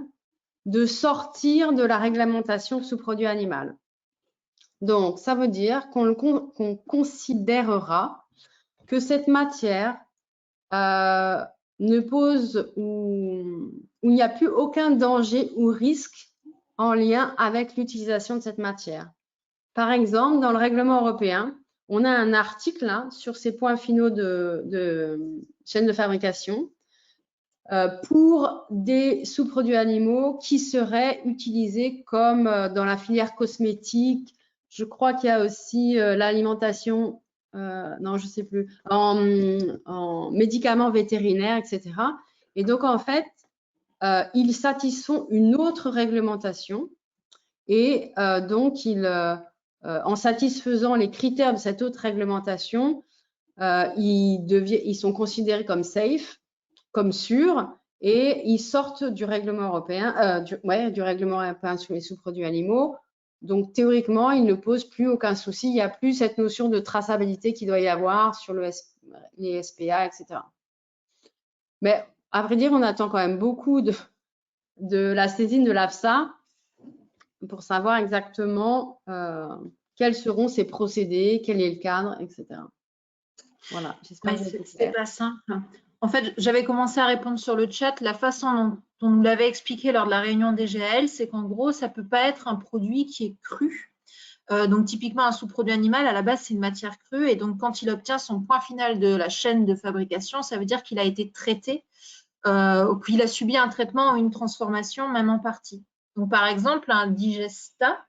de sortir de la réglementation sous-produit animal. Donc, ça veut dire qu'on considérera que cette matière ne pose où il n'y a plus aucun danger ou risque en lien avec l'utilisation de cette matière. Par exemple, dans le règlement européen, on a un article là, sur ces points finaux de chaîne de fabrication pour des sous-produits animaux qui seraient utilisés comme dans la filière cosmétique. Je crois qu'il y a aussi l'alimentation, non, je ne sais plus, en médicaments vétérinaires, etc. Et donc, en fait, ils satisfont une autre réglementation et donc, en satisfaisant les critères de cette autre réglementation, ils sont considérés comme safe, comme sûrs, et ils sortent du règlement européen, du règlement européen sur les sous-produits animaux. Donc, théoriquement, ils ne posent plus aucun souci. Il n'y a plus cette notion de traçabilité qu'il doit y avoir sur les SPA, etc. Mais à vrai dire, on attend quand même beaucoup de la saisine de l'AFSA pour savoir exactement quels seront ces procédés, quel est le cadre, etc. Voilà, j'espère que c'est pas simple. En fait, j'avais commencé à répondre sur le chat. La façon dont on nous l'avait expliqué lors de la réunion DGAL, c'est qu'en gros, ça ne peut pas être un produit qui est cru. Donc, typiquement, un sous-produit animal, à la base, c'est une matière crue. Et donc, quand il obtient son point final de la chaîne de fabrication, ça veut dire qu'il a été traité ou qu'il a subi un traitement ou une transformation, même en partie. Donc, par exemple, un digesta,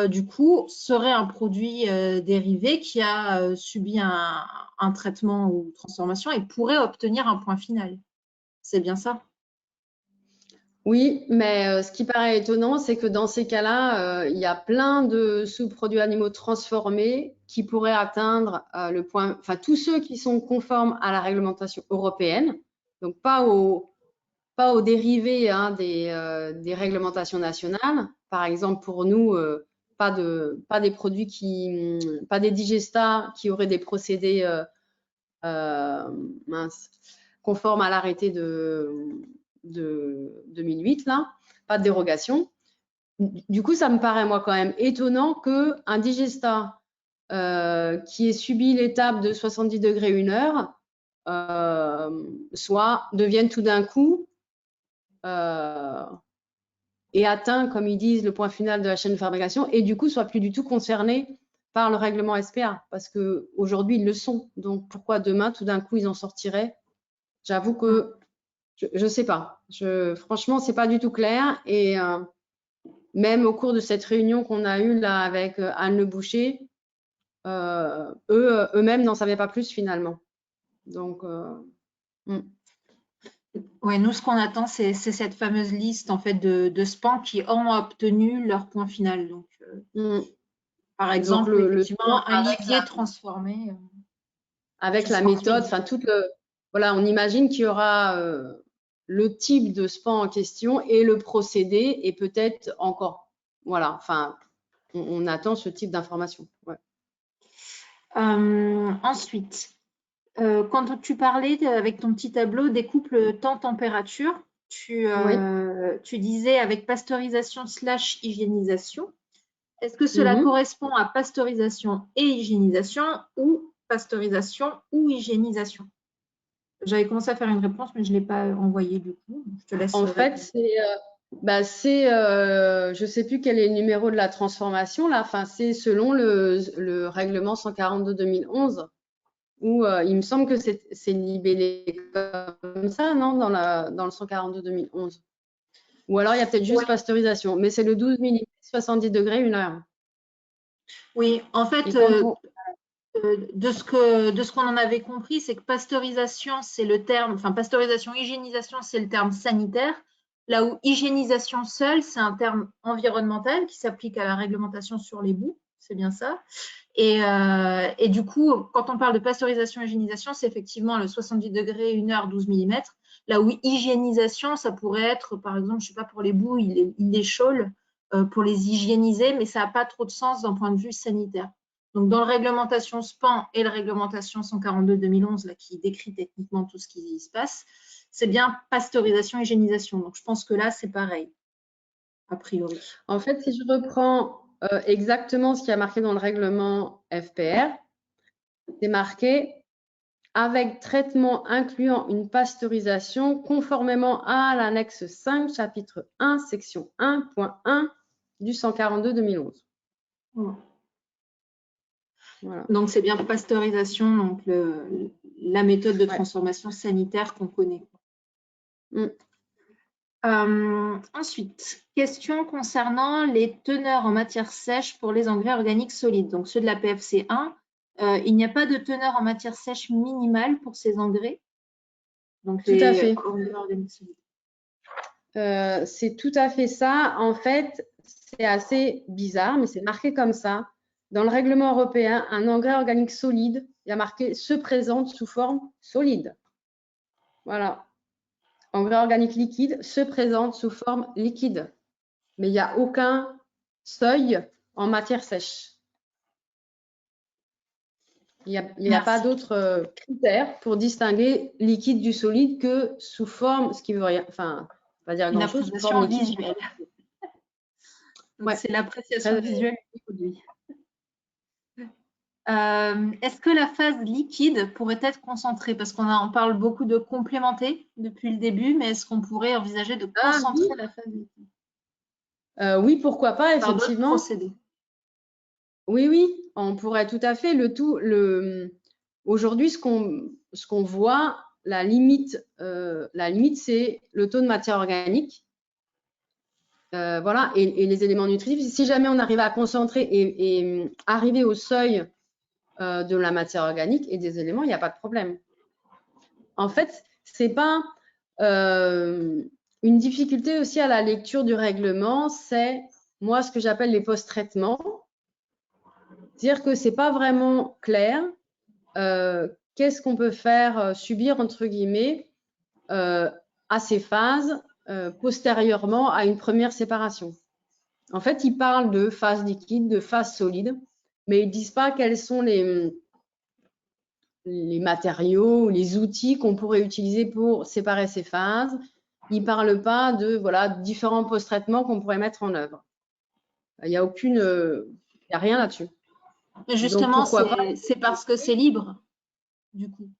du coup, serait un produit dérivé qui a subi un traitement ou transformation et pourrait obtenir un point final. C'est bien ça? Oui, mais ce qui paraît étonnant, c'est que dans ces cas-là, il y a plein de sous-produits animaux transformés qui pourraient atteindre le point, enfin tous ceux qui sont conformes à la réglementation européenne, donc pas aux dérivés hein, des réglementations nationales. Par exemple, pour nous, pas des produits pas des digestats qui auraient des procédés conformes à l'arrêté de 2008, là, pas de dérogation. Du coup, ça me paraît, moi, quand même étonnant qu'un digestat qui ait subi l'étape de 70 degrés 1 heure deviennent tout d'un coup et atteints, comme ils disent, le point final de la chaîne de fabrication et du coup soient plus du tout concernés par le règlement SPA parce qu'aujourd'hui ils le sont. Donc pourquoi demain tout d'un coup ils en sortiraient? J'avoue que je sais pas. Franchement, c'est pas du tout clair et même au cours de cette réunion qu'on a eue là avec Anne Le Boucher, eux-mêmes n'en savaient pas plus finalement. Donc, ouais, nous, ce qu'on attend, c'est cette fameuse liste en fait de SPAN qui ont obtenu leur point final. Donc, par exemple, donc effectivement, un litier transformé. Avec la méthode, enfin voilà, on imagine qu'il y aura le type de SPAN en question et le procédé et peut-être encore, voilà, enfin, on attend ce type d'information. Ouais. Ensuite, quand tu parlais avec ton petit tableau des couples temps-température, tu disais avec pasteurisation / hygiénisation. Est-ce que cela correspond à pasteurisation et hygiénisation ou pasteurisation ou hygiénisation? J'avais commencé à faire une réponse, mais je ne l'ai pas envoyée du coup. Je te laisse. En fait, je sais plus quel est le numéro de la transformation là. Enfin, c'est selon le règlement 142/2011 où il me semble que c'est libellé comme ça, non, dans le 142/2011. Ou alors il y a peut-être juste pasteurisation, mais c'est le 12 mm, 70 degrés, 1 heure. Oui, en fait, de ce qu'on en avait compris, c'est que pasteurisation, c'est le terme, enfin pasteurisation, hygiénisation, c'est le terme sanitaire, là où hygiénisation seule, c'est un terme environnemental qui s'applique à la réglementation sur les boues, c'est bien ça. Et du coup, quand on parle de pasteurisation et hygiénisation, c'est effectivement le 70 degrés, 1 heure, 12 mm. Là où hygiénisation, ça pourrait être, par exemple, je ne sais pas, pour les boues, il les chaule pour les hygiéniser, mais ça n'a pas trop de sens d'un point de vue sanitaire. Donc, dans la réglementation SPAN et la réglementation 142/2011, là, qui décrit techniquement tout ce qui se passe, c'est bien pasteurisation, hygiénisation. Donc, je pense que là, c'est pareil, a priori. En fait, si je reprends exactement ce qui a marqué dans le règlement FPR, c'est marqué avec traitement incluant une pasteurisation conformément à l'annexe 5, chapitre 1, section 1.1 du 142/2011. Voilà. Donc, c'est bien pasteurisation, donc la méthode de transformation sanitaire qu'on connaît. Ensuite, question concernant les teneurs en matière sèche pour les engrais organiques solides. Donc, ceux de la PFC 1, il n'y a pas de teneur en matière sèche minimale pour ces engrais. Donc, tout à fait. Engrais organiques solides. C'est tout à fait ça. En fait, c'est assez bizarre, mais c'est marqué comme ça. Dans le règlement européen, un engrais organique solide, il y a marqué se présente sous forme solide. Voilà. Engrais organique liquide se présente sous forme liquide. Mais il n'y a aucun seuil en matière sèche. Il n'y a pas d'autres critères pour distinguer liquide du solide que sous forme, ce qui veut rien, enfin, pas dire grand-chose, sous forme visuelle. C'est l'appréciation visuelle du produit. Est-ce que la phase liquide pourrait être concentrée? Parce qu'on parle beaucoup de complémenter depuis le début, mais est-ce qu'on pourrait envisager de concentrer la phase liquide? Oui, pourquoi pas, par effectivement. D'autres procédés. Oui, on pourrait tout à fait. Aujourd'hui, ce qu'on voit, la limite, c'est le taux de matière organique. Voilà, et les éléments nutritifs. Si jamais on arrive à concentrer et arriver au seuil de la matière organique et des éléments, il n'y a pas de problème. En fait, c'est pas une difficulté aussi à la lecture du règlement, c'est moi ce que j'appelle les post-traitements. Dire que c'est pas vraiment clair. Qu'est-ce qu'on peut faire subir entre guillemets à ces phases postérieurement à une première séparation. En fait, ils parlent de phase liquide, de phase solide, mais ils disent pas quels sont les matériaux, les outils qu'on pourrait utiliser pour séparer ces phases. Ils ne parlent pas de différents post-traitements qu'on pourrait mettre en œuvre. Il n'y a rien là-dessus. Justement, c'est parce que c'est libre, du coup.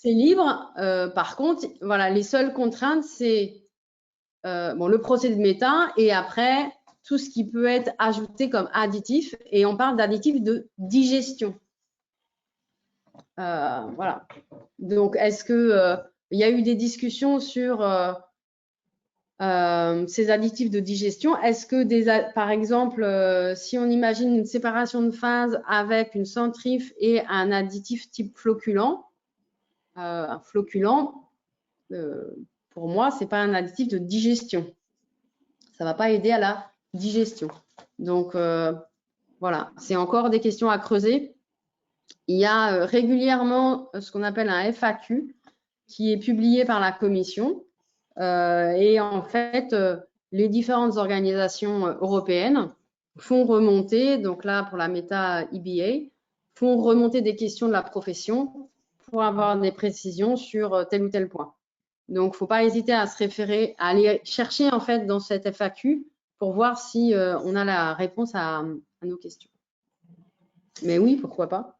C'est libre. Par contre, voilà, les seules contraintes, c'est le procédé de méta et après tout ce qui peut être ajouté comme additif. Et on parle d'additifs de digestion. Voilà. Donc, est-ce que il y a eu des discussions sur ces additifs de digestion? Est-ce que, par exemple, si on imagine une séparation de phase avec une centrif et un additif type floculant, un floculant, pour moi, c'est pas un additif de digestion. Ça va pas aider à la digestion. Donc, voilà, c'est encore des questions à creuser. Il y a régulièrement ce qu'on appelle un FAQ qui est publié par la commission. Et en fait, les différentes organisations européennes font remonter, donc là pour la méta EBA, font remonter des questions de la profession pour avoir des précisions sur tel ou tel point. Donc, il ne faut pas hésiter à se référer, à aller chercher en fait dans cette FAQ pour voir si on a la réponse à nos questions. Mais oui, pourquoi pas.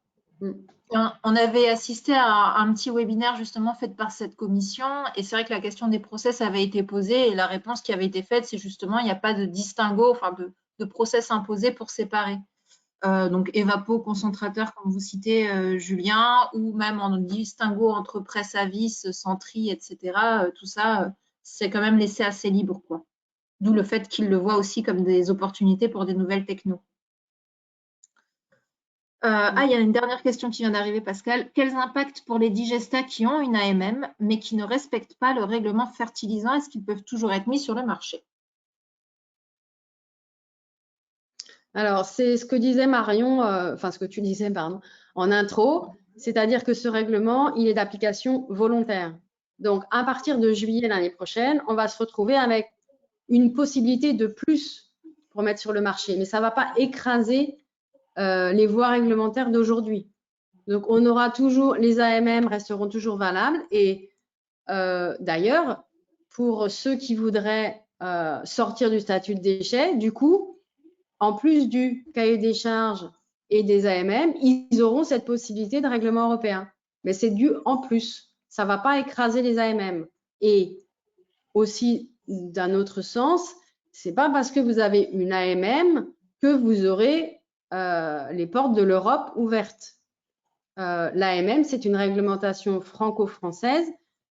On avait assisté à un petit webinaire justement fait par cette commission et c'est vrai que la question des process avait été posée et la réponse qui avait été faite, c'est justement il n'y a pas de distinguo, enfin de process imposé pour séparer. Donc évapo, concentrateur, comme vous citez, Julien, ou même en distinguo entre presse à vis, centrie, etc. Tout ça, c'est quand même laissé assez libre, quoi. D'où le fait qu'ils le voient aussi comme des opportunités pour des nouvelles technos. Il y a une dernière question qui vient d'arriver, Pascal. Quels impacts pour les digestats qui ont une AMM, mais qui ne respectent pas le règlement fertilisant? Est-ce qu'ils peuvent toujours être mis sur le marché? Alors, c'est ce que disait Marion, enfin ce que tu disais, pardon, en intro, c'est-à-dire que ce règlement, il est d'application volontaire. Donc, à partir de juillet l'année prochaine, on va se retrouver avec une possibilité de plus pour mettre sur le marché, mais ça ne va pas écraser les voies réglementaires d'aujourd'hui. Donc, on aura toujours, les AMM resteront toujours valables et d'ailleurs, pour ceux qui voudraient sortir du statut de déchet, du coup, en plus du cahier des charges et des AMM, ils auront cette possibilité de règlement européen. Mais c'est dû en plus. Ça ne va pas écraser les AMM. Et aussi, d'un autre sens, ce n'est pas parce que vous avez une AMM que vous aurez les portes de l'Europe ouvertes. L'AMM, c'est une réglementation franco-française.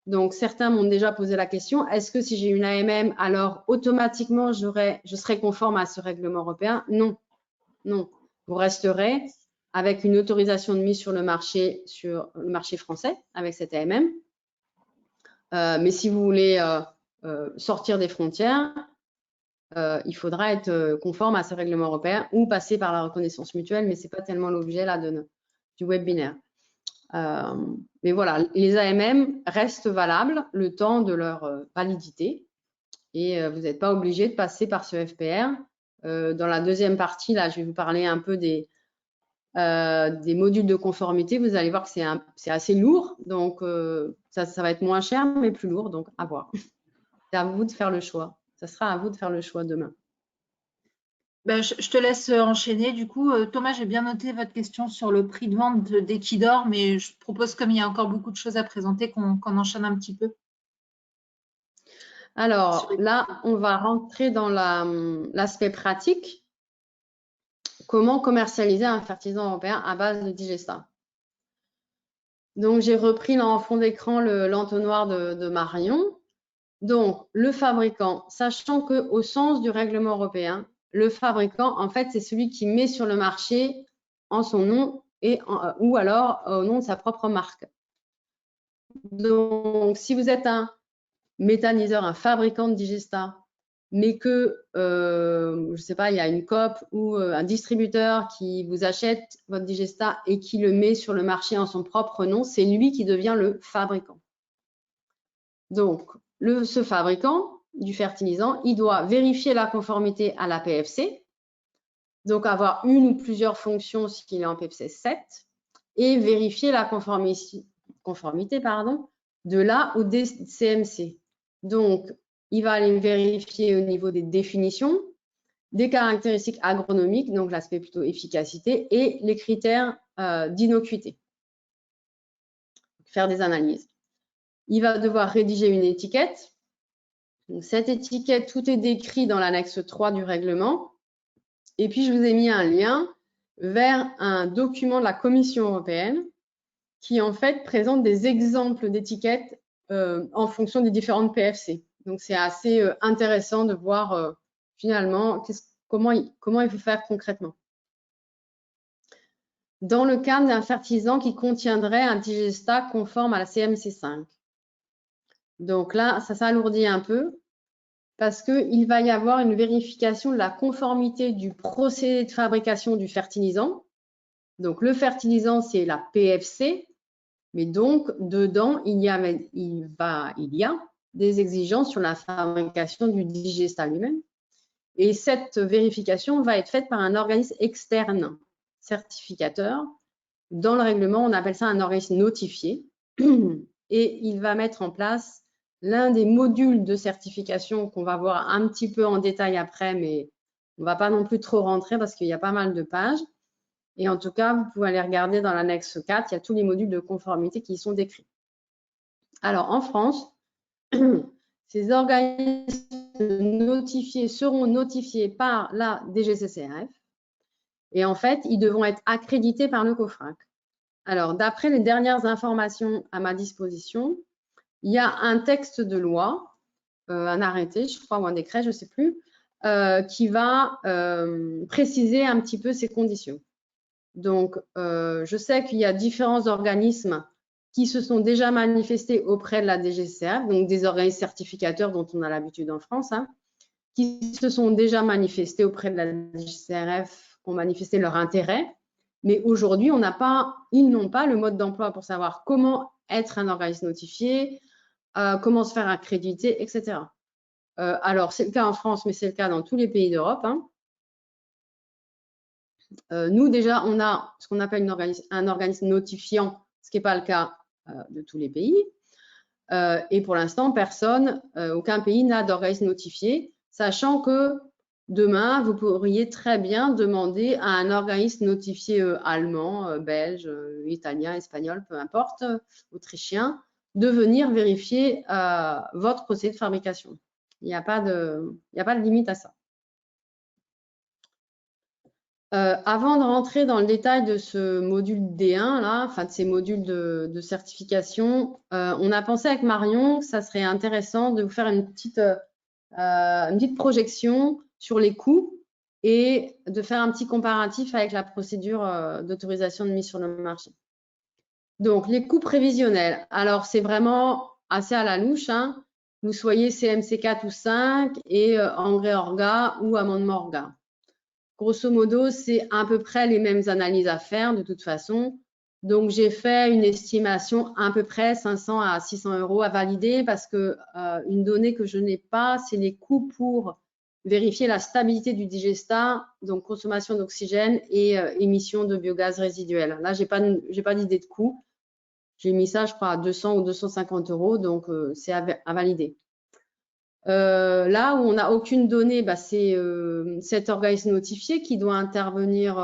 Donc, certains m'ont déjà posé la question, est-ce que si j'ai une AMM, alors automatiquement, je serai conforme à ce règlement européen? Non, non. Vous resterez avec une autorisation de mise sur le marché français, avec cette AMM. Mais si vous voulez sortir des frontières, il faudra être conforme à ce règlement européen ou passer par la reconnaissance mutuelle, mais ce n'est pas tellement l'objet là du webinaire. Mais voilà, les AMM restent valables le temps de leur validité et vous n'êtes pas obligé de passer par ce FPR. Dans la deuxième partie, là, je vais vous parler un peu des modules de conformité. Vous allez voir que c'est assez lourd, donc ça va être moins cher, mais plus lourd, donc à voir. C'est à vous de faire le choix. Ça sera à vous de faire le choix demain. Ben, je te laisse enchaîner. Du coup, Thomas, j'ai bien noté votre question sur le prix de vente d'Equidor, mais je propose, comme il y a encore beaucoup de choses à présenter, qu'on enchaîne un petit peu. Alors là, on va rentrer dans l'aspect pratique. Comment commercialiser un fertilisant européen à base de digestat? Donc, j'ai repris là en fond d'écran l'entonnoir de Marion. Donc, le fabricant, sachant qu'au sens du règlement européen, le fabricant, en fait, c'est celui qui met sur le marché en son nom ou alors au nom de sa propre marque. Donc, si vous êtes un méthaniseur, un fabricant de digestat, mais que, je ne sais pas, il y a une coop ou un distributeur qui vous achète votre digestat et qui le met sur le marché en son propre nom, c'est lui qui devient le fabricant. Donc, ce fabricant du fertilisant, il doit vérifier la conformité à la PFC, donc avoir une ou plusieurs fonctions s'il est en PFC 7, et vérifier la conformité de la ou des CMC. Donc, il va aller vérifier au niveau des définitions, des caractéristiques agronomiques, donc l'aspect plutôt efficacité, et les critères d'innocuité. faire des analyses. Il va devoir rédiger une étiquette. Donc, cette étiquette, tout est décrit dans l'annexe 3 du règlement. Et puis, je vous ai mis un lien vers un document de la Commission européenne qui, en fait, présente des exemples d'étiquettes en fonction des différentes PFC. Donc, c'est assez intéressant de voir finalement comment il faut faire concrètement. Dans le cadre d'un fertilisant qui contiendrait un digestat conforme à la CMC5. Donc là, ça s'alourdit un peu parce qu'il va y avoir une vérification de la conformité du procédé de fabrication du fertilisant. Donc le fertilisant, c'est la PFC, mais donc dedans, il y a des exigences sur la fabrication du digestat lui-même. Et cette vérification va être faite par un organisme externe certificateur. Dans le règlement, on appelle ça un organisme notifié et il va mettre en place l'un des modules de certification qu'on va voir un petit peu en détail après, mais on ne va pas non plus trop rentrer parce qu'il y a pas mal de pages. Et en tout cas, vous pouvez aller regarder dans l'annexe 4, il y a tous les modules de conformité qui y sont décrits. Alors, en France, ces organismes notifiés seront notifiés par la DGCCRF et en fait, ils devront être accrédités par le COFRAC. Alors, d'après les dernières informations à ma disposition, il y a un texte de loi, un arrêté, je crois, ou un décret, je ne sais plus, qui va préciser un petit peu ces conditions. Donc, je sais qu'il y a différents organismes qui se sont déjà manifestés auprès de la DGCCRF, donc des organismes certificateurs dont on a l'habitude en France, hein, qui se sont déjà manifestés auprès de la DGCCRF, qui ont manifesté leur intérêt. Mais aujourd'hui, ils n'ont pas le mode d'emploi pour savoir comment être un organisme notifié, comment se faire accréditer, etc. Alors, c'est le cas en France, mais c'est le cas dans tous les pays d'Europe. Hein. Nous, déjà, on a ce qu'on appelle un organisme notifiant, ce qui n'est pas le cas de tous les pays. Et pour l'instant, aucun pays n'a d'organisme notifié, sachant que demain, vous pourriez très bien demander à un organisme notifié allemand, belge, italien, espagnol, peu importe, autrichien, de venir vérifier votre procédé de fabrication. Il n'y a pas de limite à ça. Avant de rentrer dans le détail de ce module D1, là, enfin de ces modules de certification, on a pensé avec Marion que ça serait intéressant de vous faire une petite projection sur les coûts et de faire un petit comparatif avec la procédure d'autorisation de mise sur le marché. Donc, les coûts prévisionnels. Alors, c'est vraiment assez à la louche. Hein. Vous soyez CMC 4 ou 5 et engrais orga ou amendement orga. Grosso modo, c'est à peu près les mêmes analyses à faire de toute façon. Donc, j'ai fait une estimation à peu près 500 à 600 € à valider parce que une donnée que je n'ai pas, c'est les coûts pour vérifier la stabilité du digestat, donc consommation d'oxygène et émission de biogaz résiduel. Là, j'ai pas d'idée de coût. J'ai mis ça, je crois, à 200 ou 250 €, donc c'est à valider. Là où on n'a aucune donnée, c'est cet organisme notifié qui doit intervenir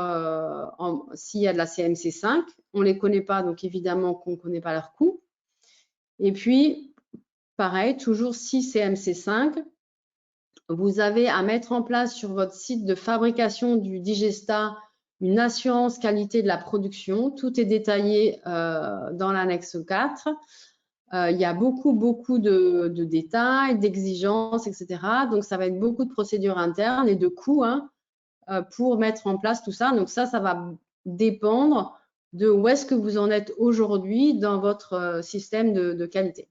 s'il y a de la CMC5. On ne les connaît pas, donc évidemment qu'on ne connaît pas leur coût. Et puis, pareil, toujours si CMC5, vous avez à mettre en place sur votre site de fabrication du digestat une assurance qualité de la production. Tout est détaillé dans l'annexe 4. Il y a beaucoup de détails, d'exigences, etc. Donc, ça va être beaucoup de procédures internes et de coûts hein, pour mettre en place tout ça. Donc, ça va dépendre de où est-ce que vous en êtes aujourd'hui dans votre système de qualité.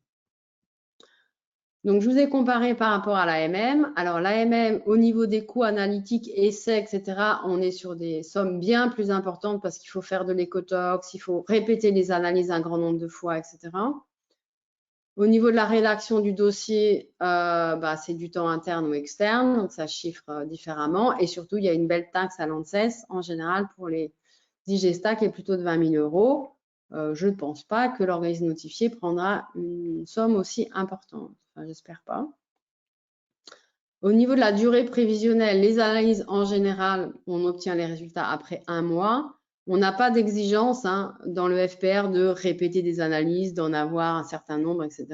Donc, je vous ai comparé par rapport à l'AMM. Alors, l'AMM, au niveau des coûts analytiques, essais, etc., on est sur des sommes bien plus importantes parce qu'il faut faire de l'écotox, il faut répéter les analyses un grand nombre de fois, etc. Au niveau de la rédaction du dossier, c'est du temps interne ou externe, donc ça chiffre différemment. Et surtout, il y a une belle taxe à l'ANSES en général pour les digestats qui est plutôt de 20 000 €. Je ne pense pas que l'organisme notifié prendra une somme aussi importante. Enfin, j'espère pas. Au niveau de la durée prévisionnelle, les analyses en général, on obtient les résultats après 1 mois. On n'a pas d'exigence hein, dans le FPR de répéter des analyses, d'en avoir un certain nombre, etc.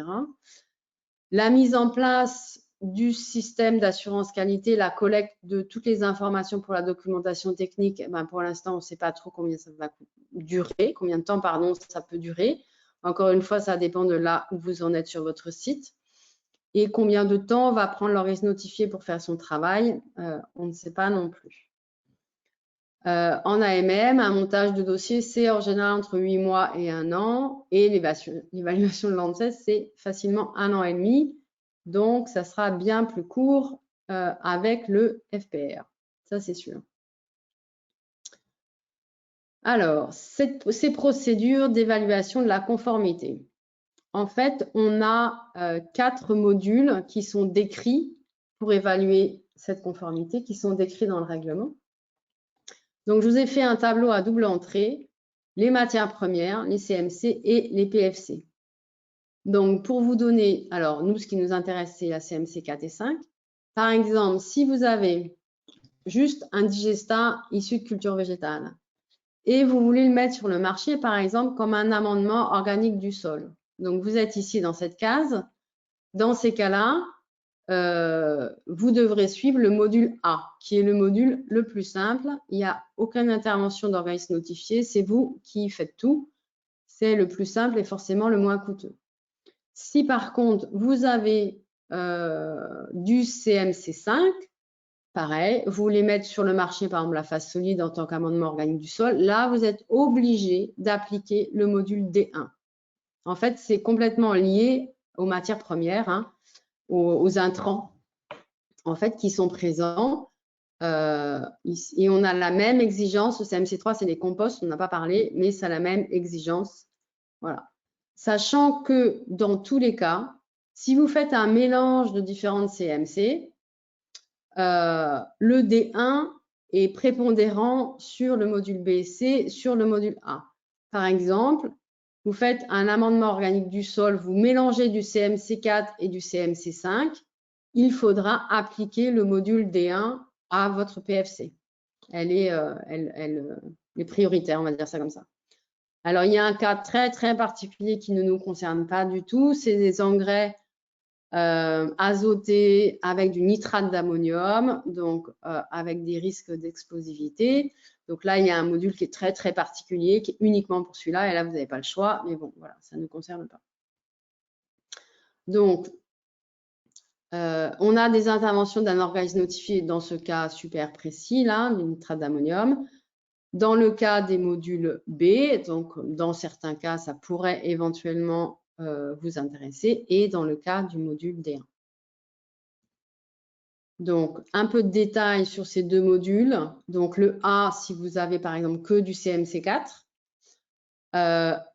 La mise en place du système d'assurance qualité, la collecte de toutes les informations pour la documentation technique, ben pour l'instant, on ne sait pas trop combien ça va durer, combien de temps, pardon, ça peut durer. Encore une fois, ça dépend de là où vous en êtes sur votre site. Et combien de temps va prendre l'organisme notifié pour faire son travail, on ne sait pas non plus. En AMM, un montage de dossier, c'est en général entre 8 mois et 1 an. Et l'évaluation de l'ANSES, c'est facilement 1 an et demi. Donc, ça sera bien plus court avec le FPR. Ça, c'est sûr. Alors, ces procédures d'évaluation de la conformité. En fait, on a 4 modules qui sont décrits pour évaluer cette conformité, qui sont décrits dans le règlement. Donc, je vous ai fait un tableau à double entrée, les matières premières, les CMC et les PFC. Donc, pour vous donner, alors nous, ce qui nous intéresse, c'est la CMC 4 et 5. Par exemple, si vous avez juste un digestat issu de culture végétale et vous voulez le mettre sur le marché, par exemple, comme un amendement organique du sol. Donc, vous êtes ici dans cette case. Dans ces cas-là, vous devrez suivre le module A, qui est le module le plus simple. Il n'y a aucune intervention d'organisme notifié, c'est vous qui faites tout. C'est le plus simple et forcément le moins coûteux. Si par contre, vous avez du CMC5, pareil, vous voulez mettre sur le marché, par exemple, la phase solide en tant qu'amendement organique du sol, là, vous êtes obligé d'appliquer le module D1. En fait, c'est complètement lié aux matières premières, hein, aux intrants, en fait, qui sont présents. Et on a la même exigence. Le CMC3, c'est les composts, on n'a pas parlé, mais ça a la même exigence. Voilà. Sachant que dans tous les cas, si vous faites un mélange de différentes CMC, le D1 est prépondérant sur le module B et C, sur le module A. Par exemple, vous faites un amendement organique du sol, vous mélangez du CMC4 et du CMC5, il faudra appliquer le module D1 à votre PFC. Elle est prioritaire, on va dire ça comme ça. Alors, il y a un cas très, très particulier qui ne nous concerne pas du tout, c'est des engrais azotés avec du nitrate d'ammonium, donc avec des risques d'explosivité. Donc là, il y a un module qui est très, très particulier, qui est uniquement pour celui-là, et là, vous n'avez pas le choix, mais bon, voilà, ça ne nous concerne pas. Donc, on a des interventions d'un organisme notifié dans ce cas super précis, là, du nitrate d'ammonium. Dans le cas des modules B, donc dans certains cas, ça pourrait éventuellement vous intéresser, et dans le cas du module D1. Donc, un peu de détails sur ces deux modules. Donc, le A, si vous avez par exemple que du CMC4.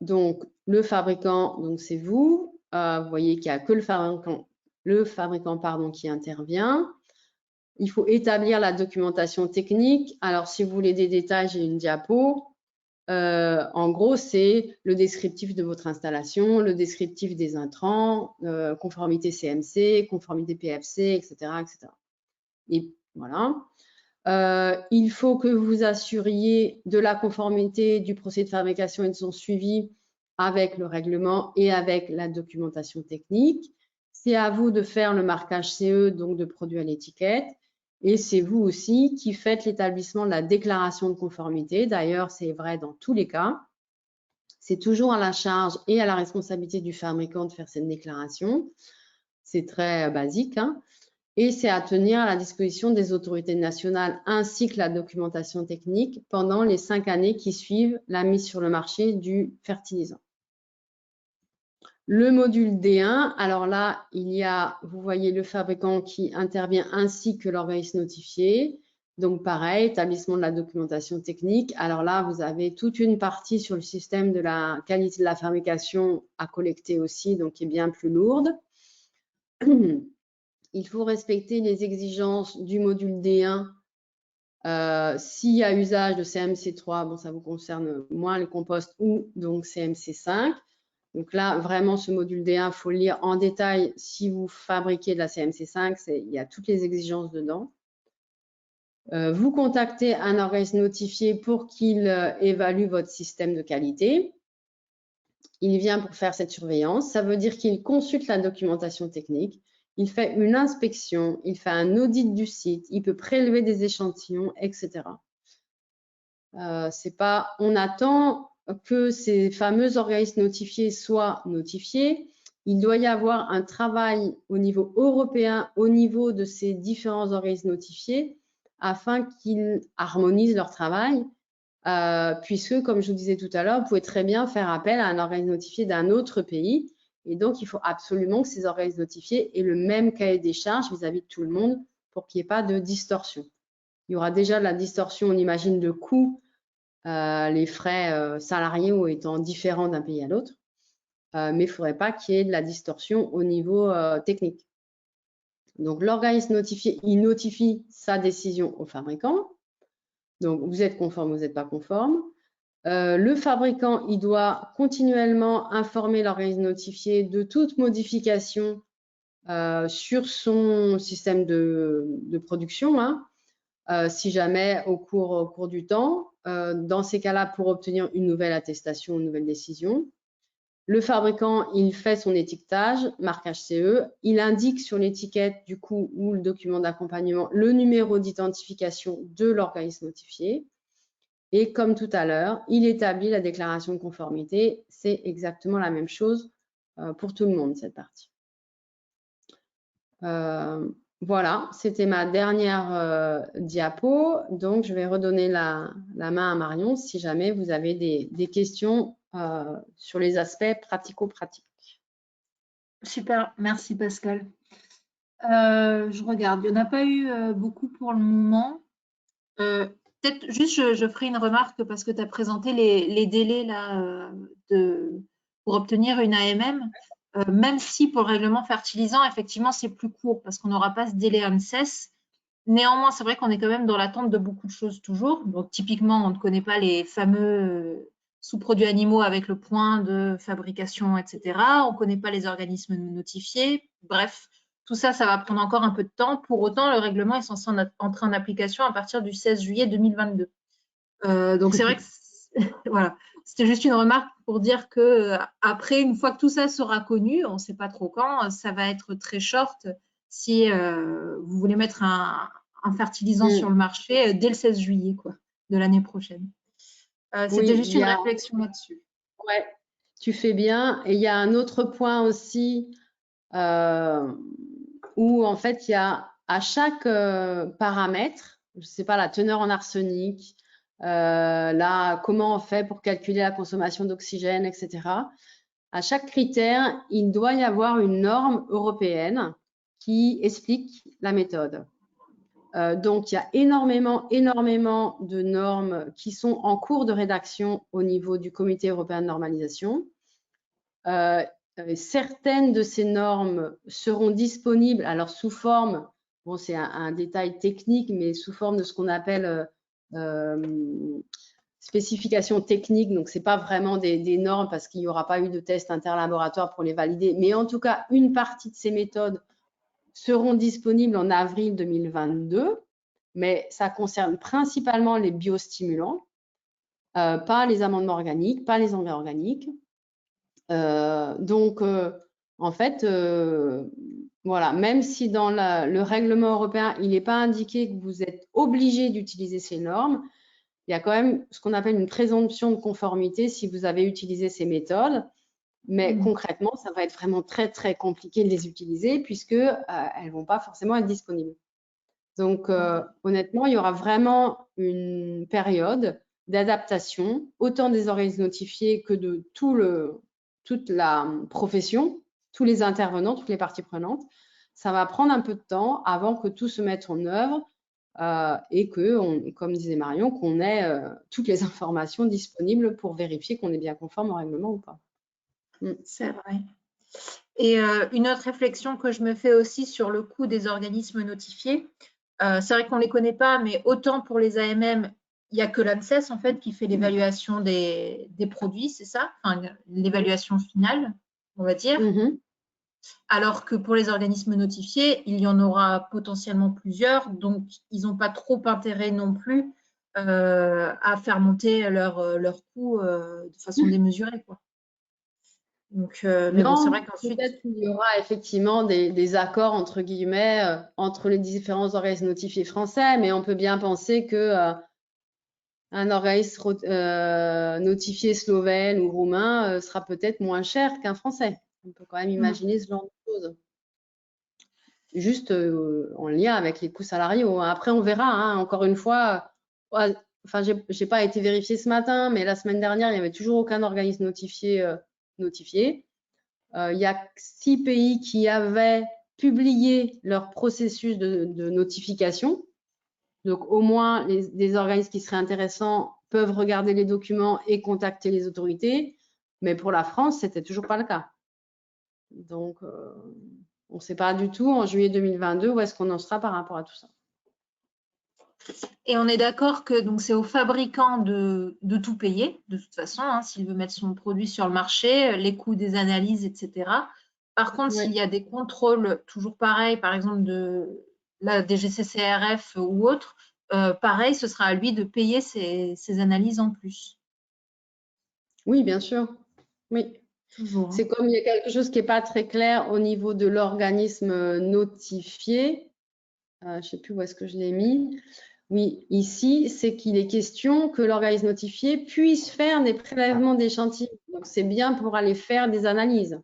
Donc, le fabricant, donc c'est vous. Vous voyez qu'il n'y a que le fabricant qui intervient. Il faut établir la documentation technique. Alors, si vous voulez des détails, j'ai une diapo. En gros, c'est le descriptif de votre installation, le descriptif des intrants, conformité CMC, conformité PFC, etc., etc. Et voilà. Il faut que vous assuriez de la conformité du procédé de fabrication et de son suivi avec le règlement et avec la documentation technique. C'est à vous de faire le marquage CE, donc de produit à l'étiquette. Et c'est vous aussi qui faites l'établissement de la déclaration de conformité. D'ailleurs, c'est vrai dans tous les cas. C'est toujours à la charge et à la responsabilité du fabricant de faire cette déclaration. C'est très basique, hein. Et c'est à tenir à la disposition des autorités nationales ainsi que la documentation technique pendant les 5 années qui suivent la mise sur le marché du fertilisant. Le module D1, alors là, il y a, vous voyez, le fabricant qui intervient ainsi que l'organisme notifié. Donc pareil, établissement de la documentation technique. Alors là, vous avez toute une partie sur le système de la qualité de la fabrication à collecter aussi, donc qui est bien plus lourde. Il faut respecter les exigences du module D1. S'il y a usage de CMC3, bon, ça vous concerne moins le compost ou donc CMC5. Donc là, vraiment, ce module D1, il faut le lire en détail. Si vous fabriquez de la CMC5, il y a toutes les exigences dedans. Vous contactez un organisme notifié pour qu'il évalue votre système de qualité. Il vient pour faire cette surveillance. Ça veut dire qu'il consulte la documentation technique, il fait une inspection, il fait un audit du site, il peut prélever des échantillons, etc. On attend que ces fameux organismes notifiés soient notifiés. Il doit y avoir un travail au niveau européen, au niveau de ces différents organismes notifiés, afin qu'ils harmonisent leur travail, puisque, comme je vous disais tout à l'heure, vous pouvez très bien faire appel à un organisme notifié d'un autre pays. Et donc, il faut absolument que ces organismes notifiés aient le même cahier des charges vis-à-vis de tout le monde pour qu'il n'y ait pas de distorsion. Il y aura déjà de la distorsion, on imagine, de coûts, les frais salariés étant différents d'un pays à l'autre, mais il ne faudrait pas qu'il y ait de la distorsion au niveau technique. Donc, l'organisme notifié, il notifie sa décision au fabricant. Donc, vous êtes conforme, vous n'êtes pas conforme. Le fabricant, il doit continuellement informer l'organisme notifié de toute modification sur son système de production, hein, si jamais au cours du temps. Dans ces cas-là, pour obtenir une nouvelle attestation, une nouvelle décision. Le fabricant, il fait son étiquetage, marquage CE, il indique sur l'étiquette du coup ou le document d'accompagnement le numéro d'identification de l'organisme notifié. Et comme tout à l'heure, il établit la déclaration de conformité. C'est exactement la même chose pour tout le monde, cette partie. Voilà, c'était ma dernière diapo. Donc, je vais redonner la main à Marion si jamais vous avez des questions sur les aspects pratico-pratiques. Super, merci Pascal. Je regarde, il n'y en a pas eu beaucoup pour le moment. Peut-être juste, je ferai une remarque parce que tu as présenté les délais là, pour obtenir une AMM. Même si pour le règlement fertilisant, effectivement, c'est plus court parce qu'on n'aura pas ce délai ANSES. Néanmoins, c'est vrai qu'on est quand même dans l'attente de beaucoup de choses toujours. Donc, typiquement, on ne connaît pas les fameux sous-produits animaux avec le point de fabrication, etc. On ne connaît pas les organismes notifiés. Bref, tout ça, ça va prendre encore un peu de temps. Pour autant, le règlement est censé entrer en application à partir du 16 juillet 2022. Donc, c'est vrai que voilà, c'était juste une remarque pour dire que après, une fois que tout ça sera connu, on ne sait pas trop quand, ça va être très short si vous voulez mettre un fertilisant sur le marché dès le 16 juillet quoi, de l'année prochaine. C'était juste une réflexion là-dessus. Ouais, tu fais bien. Et il y a un autre point aussi où en fait, il y a à chaque paramètre, je ne sais pas, la teneur en arsenic, là, comment on fait pour calculer la consommation d'oxygène, etc. À chaque critère, il doit y avoir une norme européenne qui explique la méthode. Donc, il y a énormément de normes qui sont en cours de rédaction au niveau du Comité européen de normalisation. Certaines de ces normes seront disponibles, alors sous forme, bon, c'est un détail technique, mais sous forme de ce qu'on appelle spécifications techniques. Donc, ce n'est pas vraiment des normes parce qu'il n'y aura pas eu de tests interlaboratoires pour les valider. Mais en tout cas, une partie de ces méthodes seront disponibles en avril 2022. Mais ça concerne principalement les biostimulants, pas les amendements organiques, pas les engrais organiques. Donc, en fait, voilà, même si dans le règlement européen, il n'est pas indiqué que vous êtes obligé d'utiliser ces normes, il y a quand même ce qu'on appelle une présomption de conformité si vous avez utilisé ces méthodes. Mais concrètement, ça va être vraiment très, très compliqué de les utiliser puisque elles ne vont pas forcément être disponibles. Donc, honnêtement, il y aura vraiment une période d'adaptation, autant des organismes notifiés que de toute la profession, tous les intervenants, toutes les parties prenantes. Ça va prendre un peu de temps avant que tout se mette en œuvre et que, comme disait Marion, qu'on ait toutes les informations disponibles pour vérifier qu'on est bien conforme au règlement ou pas. C'est vrai. Et une autre réflexion que je me fais aussi sur le coût des organismes notifiés, c'est vrai qu'on ne les connaît pas, mais autant pour les AMM, il n'y a que l'ANSES en fait qui fait l'évaluation des produits, c'est ça, enfin, l'évaluation finale, on va dire. Alors que pour les organismes notifiés, il y en aura potentiellement plusieurs, donc ils n'ont pas trop intérêt non plus à faire monter leur coût de façon démesurée, quoi. Donc, mais bon, c'est Non, vrai qu'ensuite, peut-être qu'il y aura effectivement des accords entre guillemets entre les différents organismes notifiés français, mais on peut bien penser que un organisme notifié slovène ou roumain sera peut-être moins cher qu'un français. On peut quand même imaginer ce genre de choses. Juste en lien avec les coûts salariaux. Après, on verra, hein. Encore une fois, enfin, j'ai pas été vérifié ce matin, mais la semaine dernière, il n'y avait toujours aucun organisme notifié. Il y a 6 pays qui avaient publié leur processus de notification. Donc, au moins, des organismes qui seraient intéressants peuvent regarder les documents et contacter les autorités. Mais pour la France, c'était toujours pas le cas. Donc, on ne sait pas du tout en juillet 2022 où est-ce qu'on en sera par rapport à tout ça. et on est d'accord que donc c'est au fabricant de tout payer, de toute façon, hein, s'il veut mettre son produit sur le marché, les coûts des analyses, etc. Par contre, Oui. s'il y a des contrôles, toujours pareil, par exemple de la DGCCRF ou autre, pareil, ce sera à lui de payer ses analyses en plus. Oui, bien sûr. Oui. Toujours. C'est comme il y a quelque chose qui n'est pas très clair au niveau de l'organisme notifié. Je ne sais plus où est-ce que je l'ai mis. Oui, ici, c'est qu'il est question que l'organisme notifié puisse faire des prélèvements d'échantillons. Donc, c'est bien pour aller faire des analyses.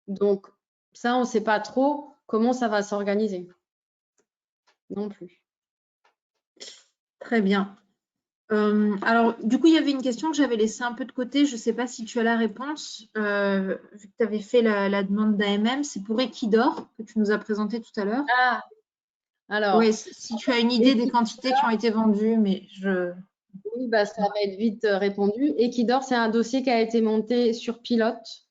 Donc, ça, on ne sait pas trop comment ça va s'organiser. Non plus. Très bien. Alors, du coup, il y avait une question que j'avais laissée un peu de côté. Je ne sais pas si tu as la réponse. Vu que tu avais fait la demande d'AMM, c'est pour Equidor que tu nous as présenté tout à l'heure. Ah, Oui, alors, si tu as une idée des quantités qui ont été vendues, mais je. oui, bah, ça va être vite répondu. Equidor, c'est un dossier qui a été monté sur pilote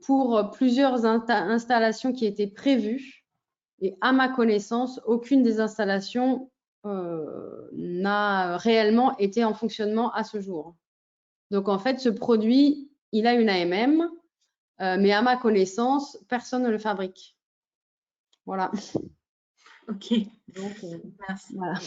pour plusieurs installations qui étaient prévues. Et à ma connaissance, aucune des installations n'a réellement été en fonctionnement à ce jour. Donc en fait, ce produit, il a une AMM, mais à ma connaissance, personne ne le fabrique. Voilà. Ok, Donc, merci. voilà.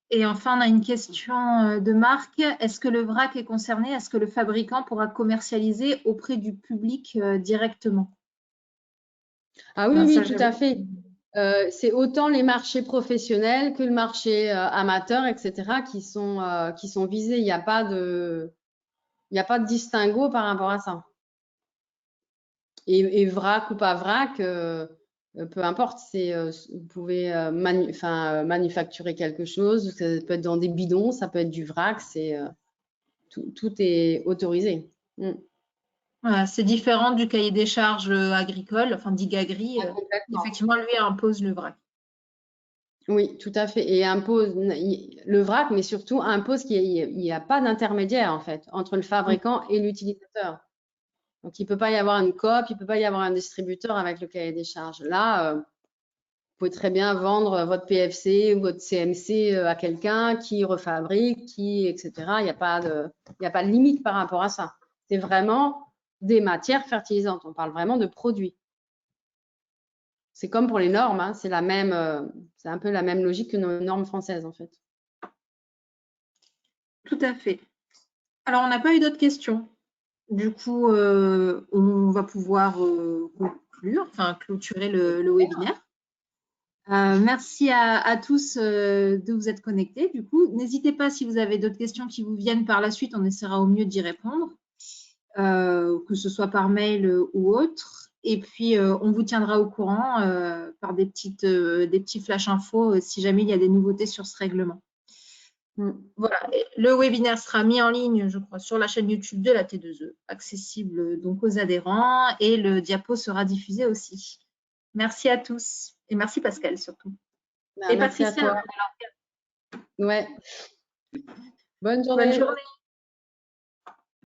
Et enfin, on a une question de Marc. Est-ce que le vrac est concerné? Est-ce que le fabricant pourra commercialiser auprès du public directement? Ah oui, Alors, oui, ça, tout à fait. C'est autant les marchés professionnels que le marché amateur, etc., qui sont visés. Il n'y a pas de distinguo par rapport à ça. Et vrac ou pas vrac, peu importe. Vous pouvez manufacturer quelque chose. Ça peut être dans des bidons, ça peut être du vrac. Tout est autorisé. Mm. voilà, c'est différent du cahier des charges agricole, enfin d'IGAGRI, Ah, qui complètement. effectivement, lui, impose le vrac. Oui, tout à fait. Et impose le vrac, mais surtout impose qu'il n'y a pas d'intermédiaire en fait entre le fabricant et l'utilisateur. Donc il ne peut pas y avoir une coop, il ne peut pas y avoir un distributeur avec le cahier des charges. Là, vous pouvez très bien vendre votre PFC ou votre CMC à quelqu'un qui refabrique, etc. Il n'y a pas de limite par rapport à ça. C'est vraiment des matières fertilisantes. On parle vraiment de produits. C'est comme pour les normes, hein, c'est un peu la même logique que nos normes françaises en fait. Tout à fait. Alors, on n'a pas eu d'autres questions. Du coup, on va pouvoir conclure, enfin clôturer le webinaire. Merci à tous de vous être connectés. Du coup, n'hésitez pas si vous avez d'autres questions qui vous viennent par la suite, on essaiera au mieux d'y répondre, que ce soit par mail ou autre. Et puis, on vous tiendra au courant par des petits flash infos si jamais il y a des nouveautés sur ce règlement. Voilà, le webinaire sera mis en ligne, je crois, sur la chaîne YouTube de la T2E, accessible donc aux adhérents, et le diapo sera diffusé aussi. Merci à tous et merci Pascal surtout. Et Merci à Patricia. toi. Ouais. Bonne Bonne journée. journée.